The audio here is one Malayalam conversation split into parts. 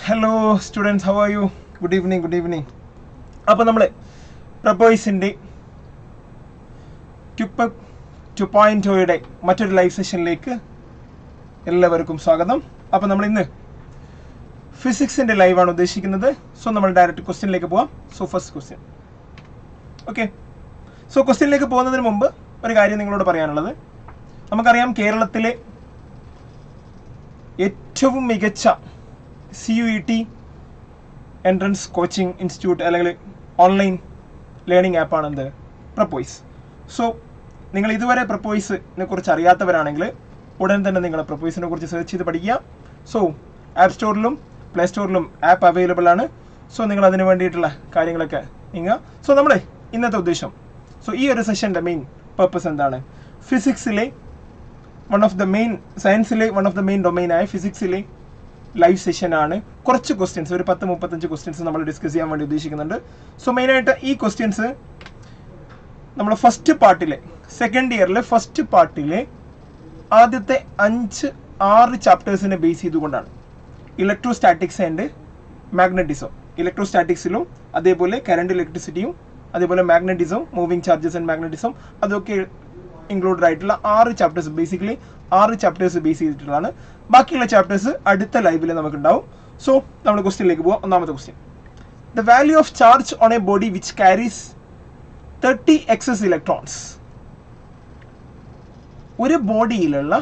Hello students, how are you? Good evening, good evening. അപ്പോൾ നമ്മൾ പ്രപ്പോയ്സിൻ്റെ QuickPrep 2.0 മറ്റൊരു ലൈവ് സെഷനിലേക്ക് എല്ലാവർക്കും സ്വാഗതം. അപ്പോൾ നമ്മൾ ഇന്ന് ഫിസിക്സിൻ്റെ ലൈവാണ് ഉദ്ദേശിക്കുന്നത്. സോ നമ്മൾ ഡയറക്റ്റ് ക്വസ്റ്റ്യനിലേക്ക് പോവാം. So first question. Okay, so ക്വസ്റ്റ്യനിലേക്ക് പോകുന്നതിന് മുമ്പ് ഒരു കാര്യം നിങ്ങളോട് പറയാനുള്ളത്, നമുക്കറിയാം കേരളത്തിലെ ഏറ്റവും മികച്ച CUET എൻട്രൻസ് കോച്ചിങ് ഇൻസ്റ്റിറ്റ്യൂട്ട് അല്ലെങ്കിൽ ഓൺലൈൻ ലേണിംഗ് ആപ്പാണ് എന്ത് പ്രപ്പോയ്സ്. സോ നിങ്ങൾ ഇതുവരെ പ്രപ്പോയ്സിനെ കുറിച്ച് അറിയാത്തവരാണെങ്കിൽ ഉടൻ തന്നെ നിങ്ങൾ പ്രപ്പോയ്സിനെ കുറിച്ച് സെർച്ച് ചെയ്ത് പഠിക്കുക. സോ ആപ്പ് സ്റ്റോറിലും പ്ലേ സ്റ്റോറിലും ആപ്പ് അവൈലബിൾ ആണ്. സോ നിങ്ങൾ അതിന് വേണ്ടിയിട്ടുള്ള കാര്യങ്ങളൊക്കെ നീങ്ങുക. സോ നമ്മുടെ ഇന്നത്തെ ഉദ്ദേശം, സോ ഈ ഒരു സെഷൻ്റെ മെയിൻ പർപ്പസ് എന്താണ്, ഫിസിക്സിലെ സയൻസിലെ വൺ ഓഫ് ദ മെയിൻ ഡൊമൈനായ ഫിസിക്സിലെ ലൈവ് സെഷനാണ്. കുറച്ച് ക്വസ്റ്റ്യൻസ്, ഒരു 10-35 ക്വസ്റ്റ്യൻസ് നമ്മൾ ഡിസ്കസ് ചെയ്യാൻ വേണ്ടി ഉദ്ദേശിക്കുന്നുണ്ട്. സോ മെയിനായിട്ട് ഈ ക്വസ്റ്റ്യൻസ് നമ്മൾ ഫസ്റ്റ് പാർട്ടിലെ സെക്കൻഡ് ഇയറിലെ ഫസ്റ്റ് പാർട്ടിലെ ആദ്യത്തെ 5-6 ചാപ്റ്റേഴ്സിനെ ബേസ് ചെയ്തുകൊണ്ടാണ്. ഇലക്ട്രോസ്റ്റാറ്റിക്സ് ആൻഡ് മാഗ്നറ്റിസം, ഇലക്ട്രോസ്റ്റാറ്റിക്സിലും അതേപോലെ കറണ്ട് ഇലക്ട്രിസിറ്റിയും അതേപോലെ magnetism, moving charges and magnetism, അതൊക്കെ ഇൻക്ലൂഡഡ് ആയിട്ടുള്ള 6 ചാപ്റ്റേഴ്സ്, ബേസിക്കലി 6 ചാപ്റ്റേഴ്സ് ബേസ് ചെയ്തിട്ടുള്ളതാണ്. ബാക്കിയുള്ള ചാപ്റ്റേഴ്സ് അടുത്ത ലൈവിൽ നമുക്കുണ്ടാവും. സോ നമ്മൾ ക്വസ്റ്റ്യനിലേക്ക് പോവാം. ഒന്നാമത്തെ question, the value of charge on A body which carries 30 excess electrons. ഒരു ബോഡിയിലുള്ള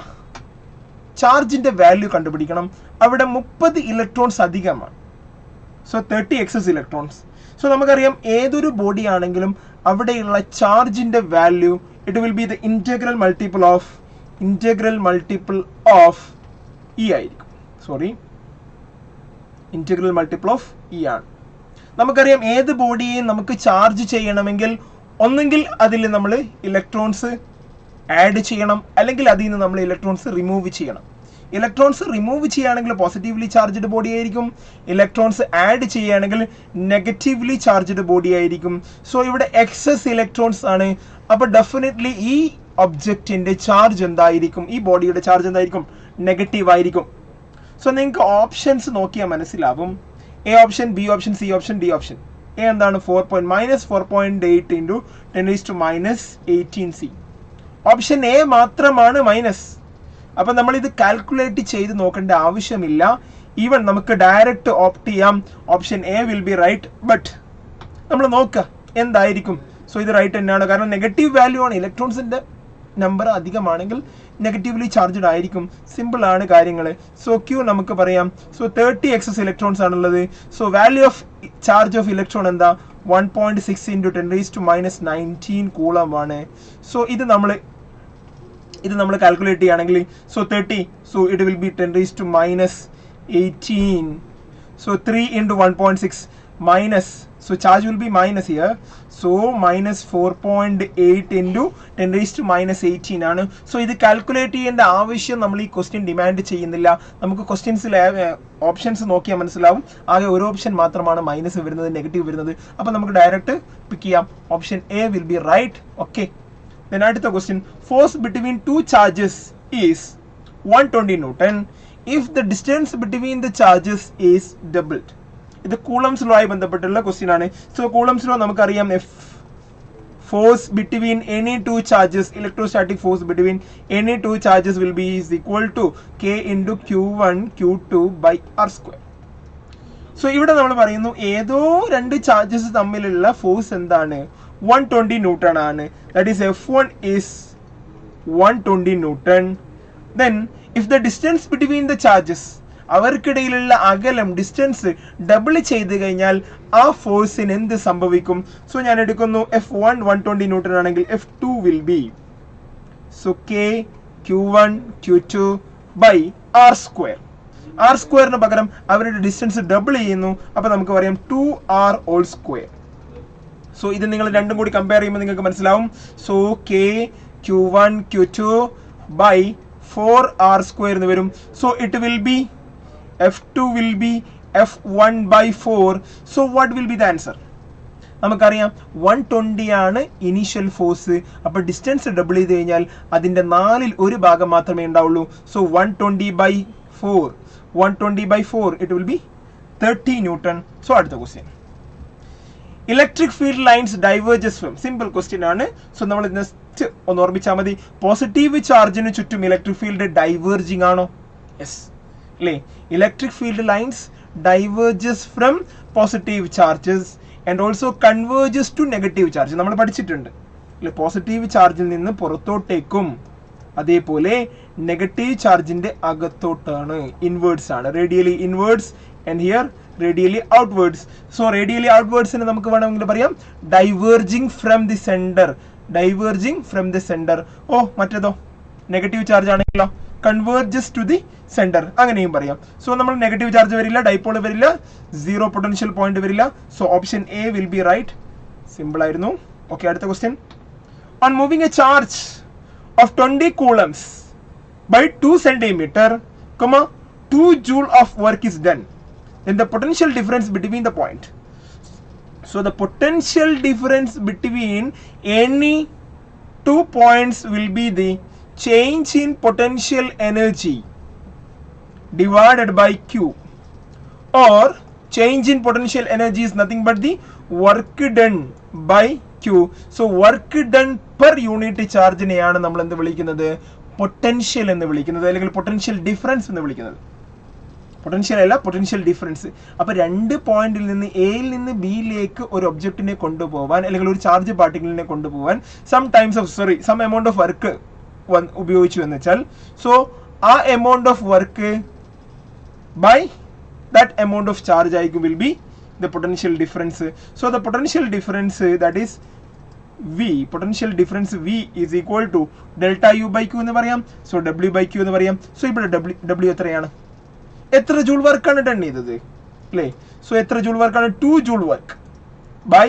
ചാർജിന്റെ വാല്യൂ കണ്ടുപിടിക്കണം. അവിടെ 30 ഇലക്ട്രോൺസ് അധികമാണ്. So 30 excess electrons. സോ നമുക്കറിയാം ഏതൊരു ബോഡി ആണെങ്കിലും അവിടെയുള്ള ചാർജിന്റെ value it will be the integral multiple of E ആയിരിക്കും. ഇന്റഗ്രൽ മൾട്ടിപ്പിൾ ഓഫ് E ആണ്. നമുക്കറിയാം ഏത് ബോഡിയെയും നമുക്ക് ചാർജ് ചെയ്യണമെങ്കിൽ ഒന്നെങ്കിൽ അതിൽ നമ്മൾ ഇലക്ട്രോൺസ് ആഡ് ചെയ്യണം, അല്ലെങ്കിൽ അതിൽ നിന്ന് നമ്മൾ ഇലക്ട്രോൺസ് റിമൂവ് ചെയ്യണം. ഇലക്ട്രോൺസ് റിമൂവ് ചെയ്യുകയാണെങ്കിൽ പോസിറ്റീവ്ലി ചാർജ്ഡ് ബോഡി ആയിരിക്കും, ഇലക്ട്രോൺസ് ആഡ് ചെയ്യുകയാണെങ്കിൽ നെഗറ്റീവ്ലി ചാർജ്ഡ് ബോഡി ആയിരിക്കും. സോ ഇവിടെ എക്സസ് ഇലക്ട്രോൺസ് ആണ്. അപ്പോൾ ഡെഫിനറ്റ്ലി ഈ ഒബ്ജക്റ്റിന്റെ ചാർജ് എന്തായിരിക്കും, ഈ ബോഡിയുടെ ചാർജ് എന്തായിരിക്കും, നെഗറ്റീവ് ആയിരിക്കും. സോ നിങ്ങൾക്ക് ഓപ്ഷൻസ് നോക്കിയാൽ മനസ്സിലാവും. A option, B option, C option, D option. A എന്താണ്, -4.8 into 10⁻18C. ഓപ്ഷൻ എ മാത്രമാണ് മൈനസ്. അപ്പം നമ്മളിത് കാൽക്കുലേറ്റ് ചെയ്ത് നോക്കേണ്ട ആവശ്യമില്ല. ഈവൻ നമുക്ക് ഡയറക്റ്റ് ഓപ്റ്റ് ചെയ്യാം. Option A will be right. But നമ്മൾ നോക്കുക എന്തായിരിക്കും. സോ ഇത് റൈറ്റ് തന്നെയാണ്, കാരണം നെഗറ്റീവ് വാല്യൂ ആണ്. ഇലക്ട്രോൺസിൻ്റെ നമ്പർ അധികമാണെങ്കിൽ നെഗറ്റീവ്ലി ചാർജ്ഡ് ആയിരിക്കും. സിമ്പിൾ ആണ് കാര്യങ്ങൾ. സോ ക്യൂ നമുക്ക് പറയാം. സോ 30 excess ഇലക്ട്രോൺസ് ആണുള്ളത്. So value of charge of electron എന്താ, 1.6 into 10⁻19 കൂളം ആണ്. സോ ഇത് നമ്മൾ കാൽക്കുലേറ്റ് ചെയ്യുകയാണെങ്കിൽ so 30, so it will B 10⁻18. So 3 into 1.6 minus, so charge will be minus here. So -4.8 into 10⁻18 ആണ്. സോ ഇത് കാൽക്കുലേറ്റ് ചെയ്യേണ്ട ആവശ്യം നമ്മൾ ഈ ക്വസ്റ്റ്യൻ ഡിമാൻഡ് ചെയ്യുന്നില്ല. നമുക്ക് ക്വസ്റ്റ്യൻസിലെ ഓപ്ഷൻസ് നോക്കിയാൽ മനസ്സിലാവും. ആകെ ഒരു ഓപ്ഷൻ മാത്രമാണ് മൈനസ് വരുന്നത്, നെഗറ്റീവ് വരുന്നത്. അപ്പോൾ നമുക്ക് ഡയറക്റ്റ് പിക്ക് ചെയ്യാം. Option A will be right. Okay, then അടുത്ത question, force between 2 charges is 120 Newton if the distance between the charges is doubled. ഇത് കൂളംസ് ലോ ആയി ബന്ധപ്പെട്ടുള്ള ക്വസ്റ്റ്യൻ ആണ്. സോ കൂളംസ് ലോ നമുക്കറിയാം, force between any 2 charges, electrostatic force between any 2 charges will be is equal to K into Q1 Q2 by R². So ഇവിടെ നമ്മൾ പറയുന്നു ഏതോ 2 ചാർജസ് തമ്മിലുള്ള ഫോഴ്സ് എന്താണ്, 120 Newton ആണ്. That is F1 is 120 Newton. Then if the distance between the charges, അവർക്കിടയിലുള്ള അകലം, ഡിസ്റ്റൻസ് ഡബിൾ ചെയ്ത് കഴിഞ്ഞാൽ ആ ഫോഴ്സിന് എന്ത് സംഭവിക്കും. സോ ഞാൻ എടുക്കുന്നു F1 120 Newton ആണെങ്കിൽ F2 will be so K Q1 Q2 by R². R² പകരം അവരുടെ ഡിസ്റ്റൻസ് ഡബിൾ ചെയ്യുന്നു. അപ്പോൾ നമുക്ക് പറയാം 2R². സോ ഇത് നിങ്ങൾ രണ്ടും കൂടി കമ്പയർ ചെയ്യുമ്പോൾ നിങ്ങൾക്ക് മനസ്സിലാവും. So K Q1 Q2 by 4R² എന്ന് വരും. So it will B F2 will be F1 by 4. So what will be the answer? നമുക്കറിയാം 120 ആണ് ഇനീഷ്യൽ ഫോഴ്സ്. അപ്പോൾ ഡിസ്റ്റൻസ് ഡബിൾ ചെയ്ത് കഴിഞ്ഞാൽ അതിൻ്റെ 4ൽ 1 ഭാഗം മാത്രമേ ഉണ്ടാവുള്ളൂ. So 120 by 4, it will be 30 Newton. So അടുത്ത question. Electric field lines diverges from. Simple question ആണ്. So നമ്മൾ നെക്സ്റ്റ് ഒന്ന് ഓർമ്മിച്ചാൽ മതി. പോസിറ്റീവ് ചാർജിന് ചുറ്റും ഇലക്ട്രിക് ഫീൽഡ് ഡൈവേർജിങ് ആണോ? യെസ് അല്ലേ? Electric field lines diverges from positive charges and also converges to negative charge. നമ്മൾ പഠിച്ചിട്ടുണ്ട് അല്ലേ? പോസിറ്റീവ് ചാർജിൽ നിന്ന് പുറത്തോട്ടേക്കും അതേപോലെ നെഗറ്റീവ് ചാർജിന്റെ അകത്തോട്ടാണ്, ഇൻവേർഡ്സ് ആണ്. Radially inwards and here radially outwards. So radially ഔട്ട്വേർഡ്സിന് നമുക്ക് വേണമെങ്കിൽ പറയാം diverging from the centre. Diverging from the centre. ഓ മറ്റേതോ നെഗറ്റീവ് ചാർജ് ആണെങ്കിലോ കൺവേർജസ് ടു ദി സെന്റർ, അങ്ങനെയും പറയാം. സോ നമ്മൾ നെഗറ്റീവ് ചാർജ് വരില്ല, ഡൈപോൾ വരില്ല, സീറോ പൊട്ടൻഷ്യൽ പോയിന്റ് വരില്ല. So option A will be right. Simple ആയിരുന്നു. ഓക്കെ, അടുത്ത question. On moving a charge of 20 coulombs by 2 centimeter, 2 joule of work is done. Then the potential difference between the point. So the potential difference between any 2 points will be the change in potential energy divided by Q, or change in potential energy is nothing but the work done by Q. So work done per unit ചാർജിനെയാണ് നമ്മൾ എന്ത് വിളിക്കുന്നത്? പൊട്ടൻഷ്യൽ എന്ന് വിളിക്കുന്നത്, അല്ലെങ്കിൽ പൊട്ടൻഷ്യൽ ഡിഫറൻസ് എന്ന് വിളിക്കുന്നത്. പൊട്ടൻഷ്യൽ അല്ല, പൊട്ടൻഷ്യൽ ഡിഫറൻസ്. അപ്പൊ രണ്ട് പോയിന്റിൽ നിന്ന് എയിൽ നിന്ന് ബിയിലേക്ക് ഒരു ഒബ്ജക്റ്റിനെ കൊണ്ടുപോകാൻ, അല്ലെങ്കിൽ ഒരു ചാർജ് പാർട്ടിക്കിളിനെ കൊണ്ടുപോകാൻ സം എമൗണ്ട് ഓഫ് വർക്ക് ഉപയോഗിച്ചു എന്ന് വെച്ചാൽ, സോ ആ amount of work by that amount of charge will be the potential difference. So the potential difference, that is V, potential difference V is equal to delta U by Q എന്ന് പറയാം. So W by Q എന്ന് പറയാം. So ഇവിടെ W എത്രയാണ്? എത്ര ജൂൾ വർക്കാണ് ഡൺ ചെയ്തത് അല്ലേ? സോ എത്ര ജൂൾ വർക്കാണ്? 2 joule work by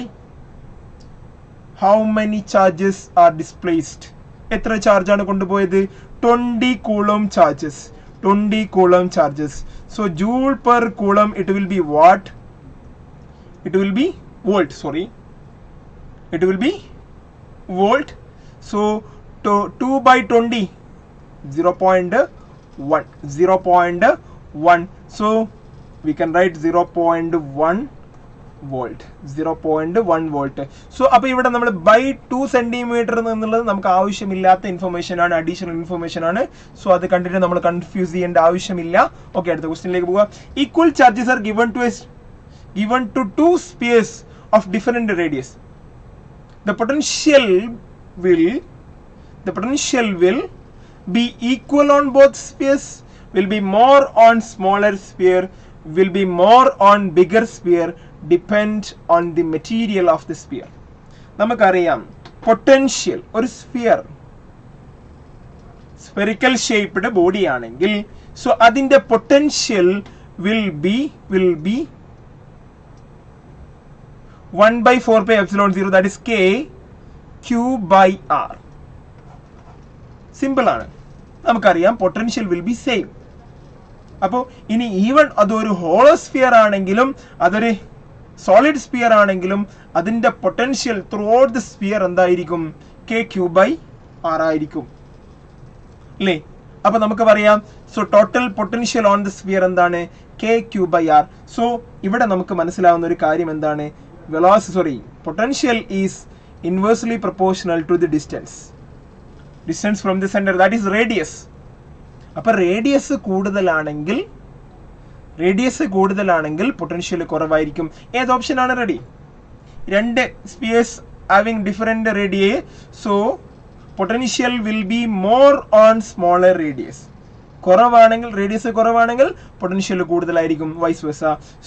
how many charges are displaced? എത്ര ചാർജ് ആണ് കൊണ്ടുപോയത്? 20 coulomb charges. 20 coulomb charges. So joule per coulomb, it will be watt. It will be volt. Sorry, it will be volt. So 2 by 20, 0.1. 0.1. So we can write 0.1 volt. 0.1 volt. So അപ്പോൾ ഇവിടെ നമ്മൾ ബൈ 2 സെന്റിമീറ്റർ എന്നുള്ളത് നമുക്ക് ആവശ്യമില്ലാത്ത ഇൻഫർമേഷൻ ആണ്, അഡീഷണൽ ഇൻഫർമേഷൻ ആണ്. സോ അത് കണ്ടിട്ട് നമ്മൾ കൺഫ്യൂസ് ചെയ്യേണ്ട ആവശ്യമില്ല. ഓക്കെ, അടുത്ത ക്വസ്റ്റ്യനിലേക്ക് പോകാം. Equal charges are given to two spheres of different radius. The potential will be equal on both spheres, will be more on smaller sphere, will be more on bigger sphere, depend on the material of the sphere. നമുക്കറിയാം പൊട്ടൻഷ്യൽ ഒരു സ്ഫെറിക്കൽ ഷേപ്ഡ് ബോഡി ആണെങ്കിൽ, സോ അതിന്റെ potential will be 1/4πε0, that is K Q by R. Simple ആണ്, നമുക്കറിയാം പൊട്ടൻഷ്യൽ വിൽ ബി സെയിം. അപ്പോൾ ഇനി ഈവൻ അതൊരു ഹോളോസ്ഫിയർ ആണെങ്കിലും അതൊരു സോളിഡ് സ്ഫിയർ ആണെങ്കിലും അതിന്റെ potential throughout the sphere എന്തായിരിക്കും? KQ by R ആയിരിക്കും അല്ലേ? അപ്പൊ നമുക്ക് പറയാം, so total potential on the sphere എന്താണ്? KQ by R. സോ ഇവിടെ നമുക്ക് മനസ്സിലാവുന്ന ഒരു കാര്യം എന്താണ്? Potential is inversely proportional to the distance from the centre, that is radius. അപ്പൊ റേഡിയസ് കൂടുതലാണെങ്കിൽ പൊട്ടൻഷ്യൽ കുറവായിരിക്കും. ഏത് ഓപ്ഷൻ ആണ് റെഡി? രണ്ട് spheres having different radii, so potential will be more on smaller radius. Radius കുറവാണെങ്കിൽ പൊട്ടൻഷ്യൽ കൂടുതലായിരിക്കും, vice versa.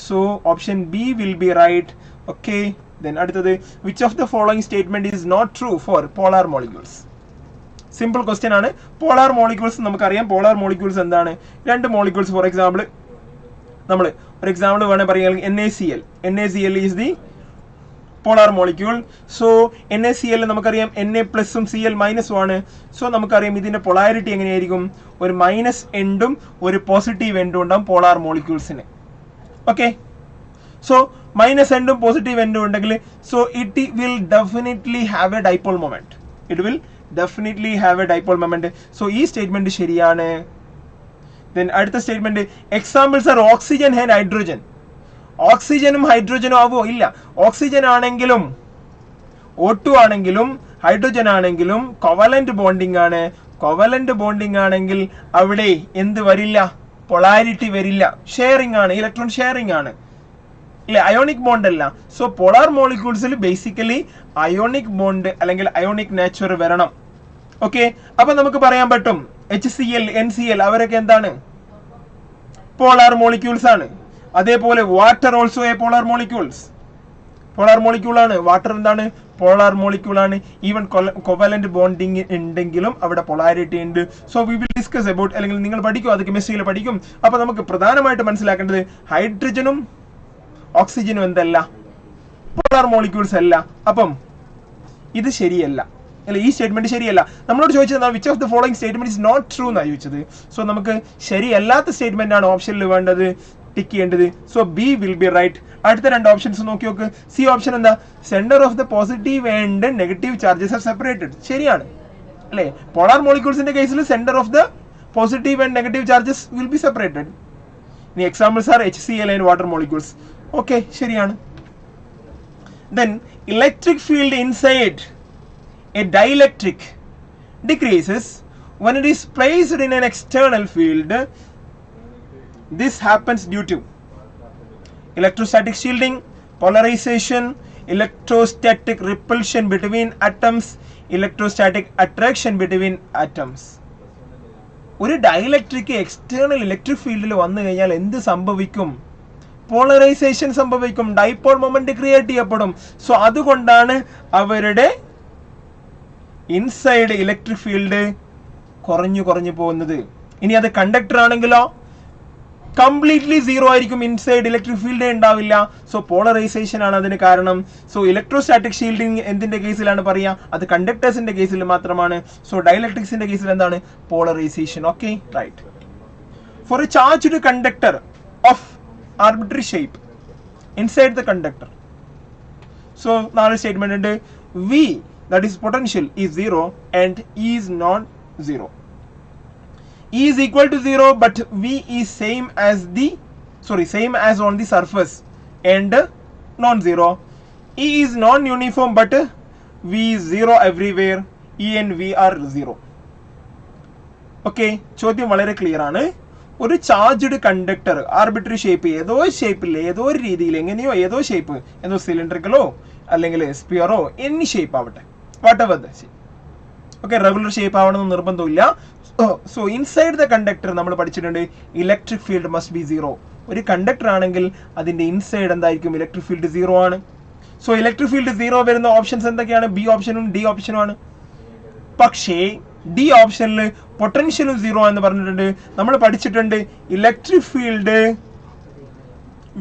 So option B will be right. Okay, then അടുത്തത്, which of the following statement is not true for polar molecules? Simple question ആണ്. പോളാർ മോളിക്യൂൾസ് നമുക്കറിയാം. പോളാർ മോളിക്യൂൾസ് എന്താണ്? രണ്ട് മോളിക്യൂൾസ്, ഫോർ എക്സാമ്പിൾ നമ്മൾ ഒരു എക്സാമ്പിൾ വേണേൽ പറയുകയാണെങ്കിൽ NaCl is the polar molecule. So NaCl നമുക്കറിയാം Na പ്ലസും Cl മൈനസും ആണ്. സോ നമുക്കറിയാം ഇതിന്റെ പൊളാരിറ്റി എങ്ങനെയായിരിക്കും? ഒരു മൈനസ് എൻഡും ഒരു പോസിറ്റീവ് എൻഡും ഉണ്ടാവും പോളാർ മോളിക്യൂൾസിന്. ഓക്കെ, സോ മൈനസ് എൻഡും പോസിറ്റീവ് എൻഡും ഉണ്ടെങ്കിൽ so it will definitely have a dipole moment. So ഈ സ്റ്റേറ്റ്മെന്റ് ശരിയാണ്. Then അടുത്ത statement, examples are oxygen and hydrogen. ഓക്സിജനും ഹൈഡ്രജനും ആവോ? ഇല്ല. ഓക്സിജൻ ആണെങ്കിലും O2 ആണെങ്കിലും ഹൈഡ്രജൻ ആണെങ്കിലും കോവലന്റ് ബോണ്ടിങ് ആണ്. കോവലന്റ് ബോണ്ടിങ് ആണെങ്കിൽ അവിടെ എന്ത് വരില്ല? പൊളാരിറ്റി വരില്ല. ഷെയറിംഗ് ആണ്, ഇലക്ട്രോൺ ഷെയറിംഗ് ആണ് അല്ലെ, അയോണിക് ബോണ്ട് അല്ല. സോ പോളാർ മോളിക്യൂൾസിൽ ബേസിക്കലി അയോണിക് ബോണ്ട് അല്ലെങ്കിൽ അയോണിക് നേച്ചർ വരണം. ഓക്കെ, അപ്പൊ നമുക്ക് പറയാൻ പറ്റും HCl, NCl അവരൊക്കെ എന്താണ്? പോളാർ മോളിക്യൂൾസ് ആണ്. അതേപോലെ water also A polar molecules. Polar molecule ആണ്. വാട്ടർ എന്താണ്? പോളാർ മോളിക്യൂൾ ആണ്. ഈവൻ കോവലന്റ് ബോണ്ടിങ് ഉണ്ടെങ്കിലും അവിടെ പൊളാരിറ്റി ഉണ്ട്. So we will discuss about, അല്ലെങ്കിൽ നിങ്ങൾ പഠിക്കും, അത് കെമിസ്ട്രിയിൽ പഠിക്കും. അപ്പൊ നമുക്ക് പ്രധാനമായിട്ട് മനസ്സിലാക്കേണ്ടത് ഹൈഡ്രജനും ഓക്സിജനും എന്തല്ല? പോളാർ മോളിക്യൂൾസ് അല്ല. അപ്പം ഇത് ശരിയല്ല അല്ലെ, ഈ സ്റ്റേറ്റ്മെന്റ് ശരിയല്ല. നമ്മളോട് ചോദിച്ചത് which of the following statement is not true എന്നാണ് ചോദിച്ചത്. സോ നമുക്ക് ശരിയല്ലാത്ത സ്റ്റേറ്റ്മെന്റ് ആണ് ഓപ്ഷനിൽ വേണ്ടത്, ടിക്ക് ചെയ്യേണ്ടത്. So B will be right. അടുത്ത രണ്ട് ഓപ്ഷൻസ് നോക്കി നോക്ക്. സി ഓപ്ഷൻ എന്താ? Centre of the positive and negative charges are separated. ശരിയാണ് അല്ലെ. പോളാർ മോളിക്യൂൾസിന്റെ കേസിൽ centre of the positive and negative charges will be separated. ഇനി examples are HCl and water molecules. Okay, ശരിയാണ്. Then electric field inside a dielectric decreases when it is placed in an external field. This happens due to electrostatic shielding, polarization, electrostatic repulsion between atoms, electrostatic attraction between atoms. ഒരു ഡൈലക്ട്രിക് എക്സ്റ്റേണൽ ഇലക്ട്രിക് ഫീൽഡിൽ വന്നു കഴിഞ്ഞാൽ എന്ത് സംഭവിക്കും? പോളറൈസേഷൻ സംഭവിക്കും, ഡൈപോൾ മൊമെന്റ് ക്രിയേറ്റ് ചെയ്യപ്പെടും. സോ അതുകൊണ്ടാണ് അവരുടെ ഇൻസൈഡ് ഇലക്ട്രിക് ഫീൽഡ് കുറഞ്ഞു പോകുന്നത്. ഇനി അത് കണ്ടക്ടർ ആണെങ്കിലോ കംപ്ലീറ്റ്ലി സീറോ ആയിരിക്കും, ഇൻസൈഡ് ഇലക്ട്രിക് ഫീൽഡേ ഉണ്ടാവില്ല. സോ പോളറൈസേഷൻ ആണ് അതിന് കാരണം. സോ ഇലക്ട്രോസ്റ്റാറ്റിക് ഷീൽഡിങ് എന്തിന്റെ കേസിലാണ് പറയുക? അത് കണ്ടക്ടേഴ്സിന്റെ കേസിൽ മാത്രമാണ്. സോ ഡൈലക്ട്രിക്സിന്റെ കേസിൽ എന്താണ്? Polarisation. Okay, right. For a charged conductor of arbitrary shape inside the conductor. So നാല് സ്റ്റേറ്റ്മെന്റ് ഉണ്ട്. V, that is potential, is 0 and E is not 0. E is equal to 0 but V is same as on the surface and non-zero. E is non-uniform but V is 0 everywhere. E and V are 0. Okay, ചോദ്യം വളരെ ക്ലിയർ ആണ്. ഒരു ചാർജ്ഡ് കണ്ടക്ടർ ആർബിട്രറി ഷേപ്പ്, ഏതോ ഷേപ്പിൽ, ഏതോ ഒരു രീതിയിൽ, എങ്ങനെയോ ഏതോ ഷേപ്പ്, ഏതോ സിലിണ്ടറിക്കലോ അല്ലെങ്കിൽ സ്പിയറോ, എനി ഷേപ്പ് ആവട്ടെ, whatever the shape. Okay, regular shape ആവണമെന്ന് നിർബന്ധമില്ല. സോ ഇൻസൈഡ് ദ കണ്ടക്ടർ നമ്മൾ പഠിച്ചിട്ടുണ്ട് ഇലക്ട്രിക് ഫീൽഡ് മസ്റ്റ് ബി 0. ഒരു കണ്ടക്ടർ ആണെങ്കിൽ അതിന്റെ ഇൻസൈഡ് എന്തായിരിക്കും? ഇലക്ട്രിക് ഫീൽഡ് 0 ആണ്. സോ ഇലക്ട്രിക് ഫീൽഡ് 0 വരുന്ന ഓപ്ഷൻസ് എന്തൊക്കെയാണ്? ബി ഓപ്ഷനും ഡി ഓപ്ഷനും ആണ്. പക്ഷേ ഡി ഓപ്ഷനിൽ പൊട്ടൻഷ്യലും 0 എന്ന് പറഞ്ഞിട്ടുണ്ട്. നമ്മൾ പഠിച്ചിട്ടുണ്ട് electric field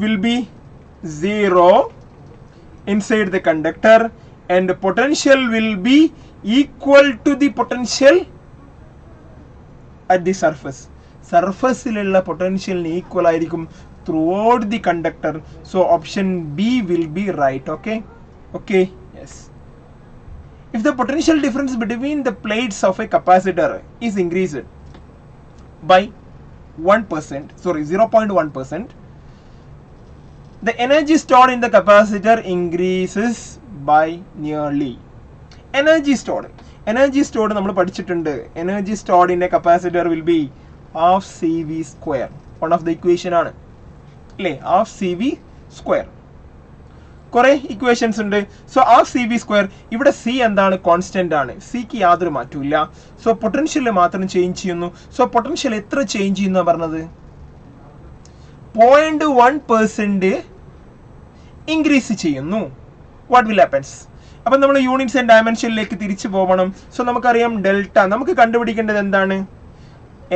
will be 0 inside the conductor and potential will be equal to the potential at the surface. സർഫസിലുള്ള പൊട്ടൻഷ്യലിന് ഈക്വൽ ആയിരിക്കും throughout the conductor. So option B will be right. Okay, yes. If the potential difference between the plates of a capacitor is increased by 0.1%, the energy stored in the capacitor increases by nearly. Energy stored നമ്മൾ പഠിച്ചിട്ടുണ്ട്. Energy stored in a capacitor will be half CV square. One of the equation ആണ് അല്ലേ, half CV square. കുറെ ഇക്വേഷൻസ് ഉണ്ട്. സോ ഹാഫ് CV സ്ക്വയർ, ഇവിടെ സി എന്താണ്? കോൺസ്റ്റന്റ് ആണ്. സിക്ക് യാതൊരു മാറ്റമില്ല. സോ പൊട്ടൻഷ്യൽ മാത്രം ചേഞ്ച് ചെയ്യുന്നു. സോ പൊട്ടൻഷ്യൽ എത്ര ചേഞ്ച് ചെയ്യുന്ന പറഞ്ഞത്? 0.1% ഇൻക്രീസ് ചെയ്യുന്നു. What will happens? അപ്പൊ നമ്മൾ യൂണിറ്റ്സ് ആൻഡ് ഡയമെൻഷനിലേക്ക് തിരിച്ചു പോകണം. സോ നമുക്കറിയാം ഡെൽറ്റ. നമുക്ക് കണ്ടുപിടിക്കേണ്ടത് എന്താണ്?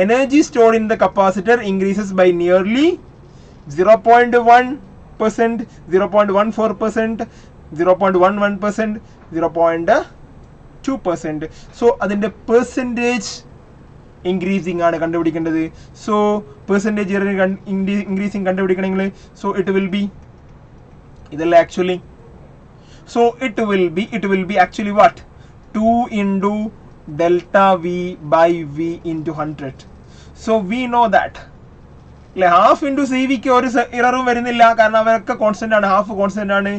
Energy stored in the capacitor increases by nearly 0.1%, 0.14%, 0.11%, 0.2%. So അതിന്റെ പെർസെൻറ്റേജ് ഇൻക്രീസിങ് ആണ് കണ്ടുപിടിക്കേണ്ടത്. സോ പെർസെൻറ്റേജ് ഇൻക്രീസിങ് കണ്ടുപിടിക്കണമെങ്കിൽ സോ ഇറ്റ് വിൽ ബി ഇതല്ല actually. So it will be actually what? 2 into delta V by V into 100. So we know that അല്ലെ? ഹാഫ് ഇൻറ്റു സി വിക്ക് ഒരു ഇററും വരുന്നില്ല, കാരണം അവരൊക്കെ കോൺസ്റ്റന്റ് ആണ്, ഹാഫ് കോൺസ്റ്റന്റ് ആണ്.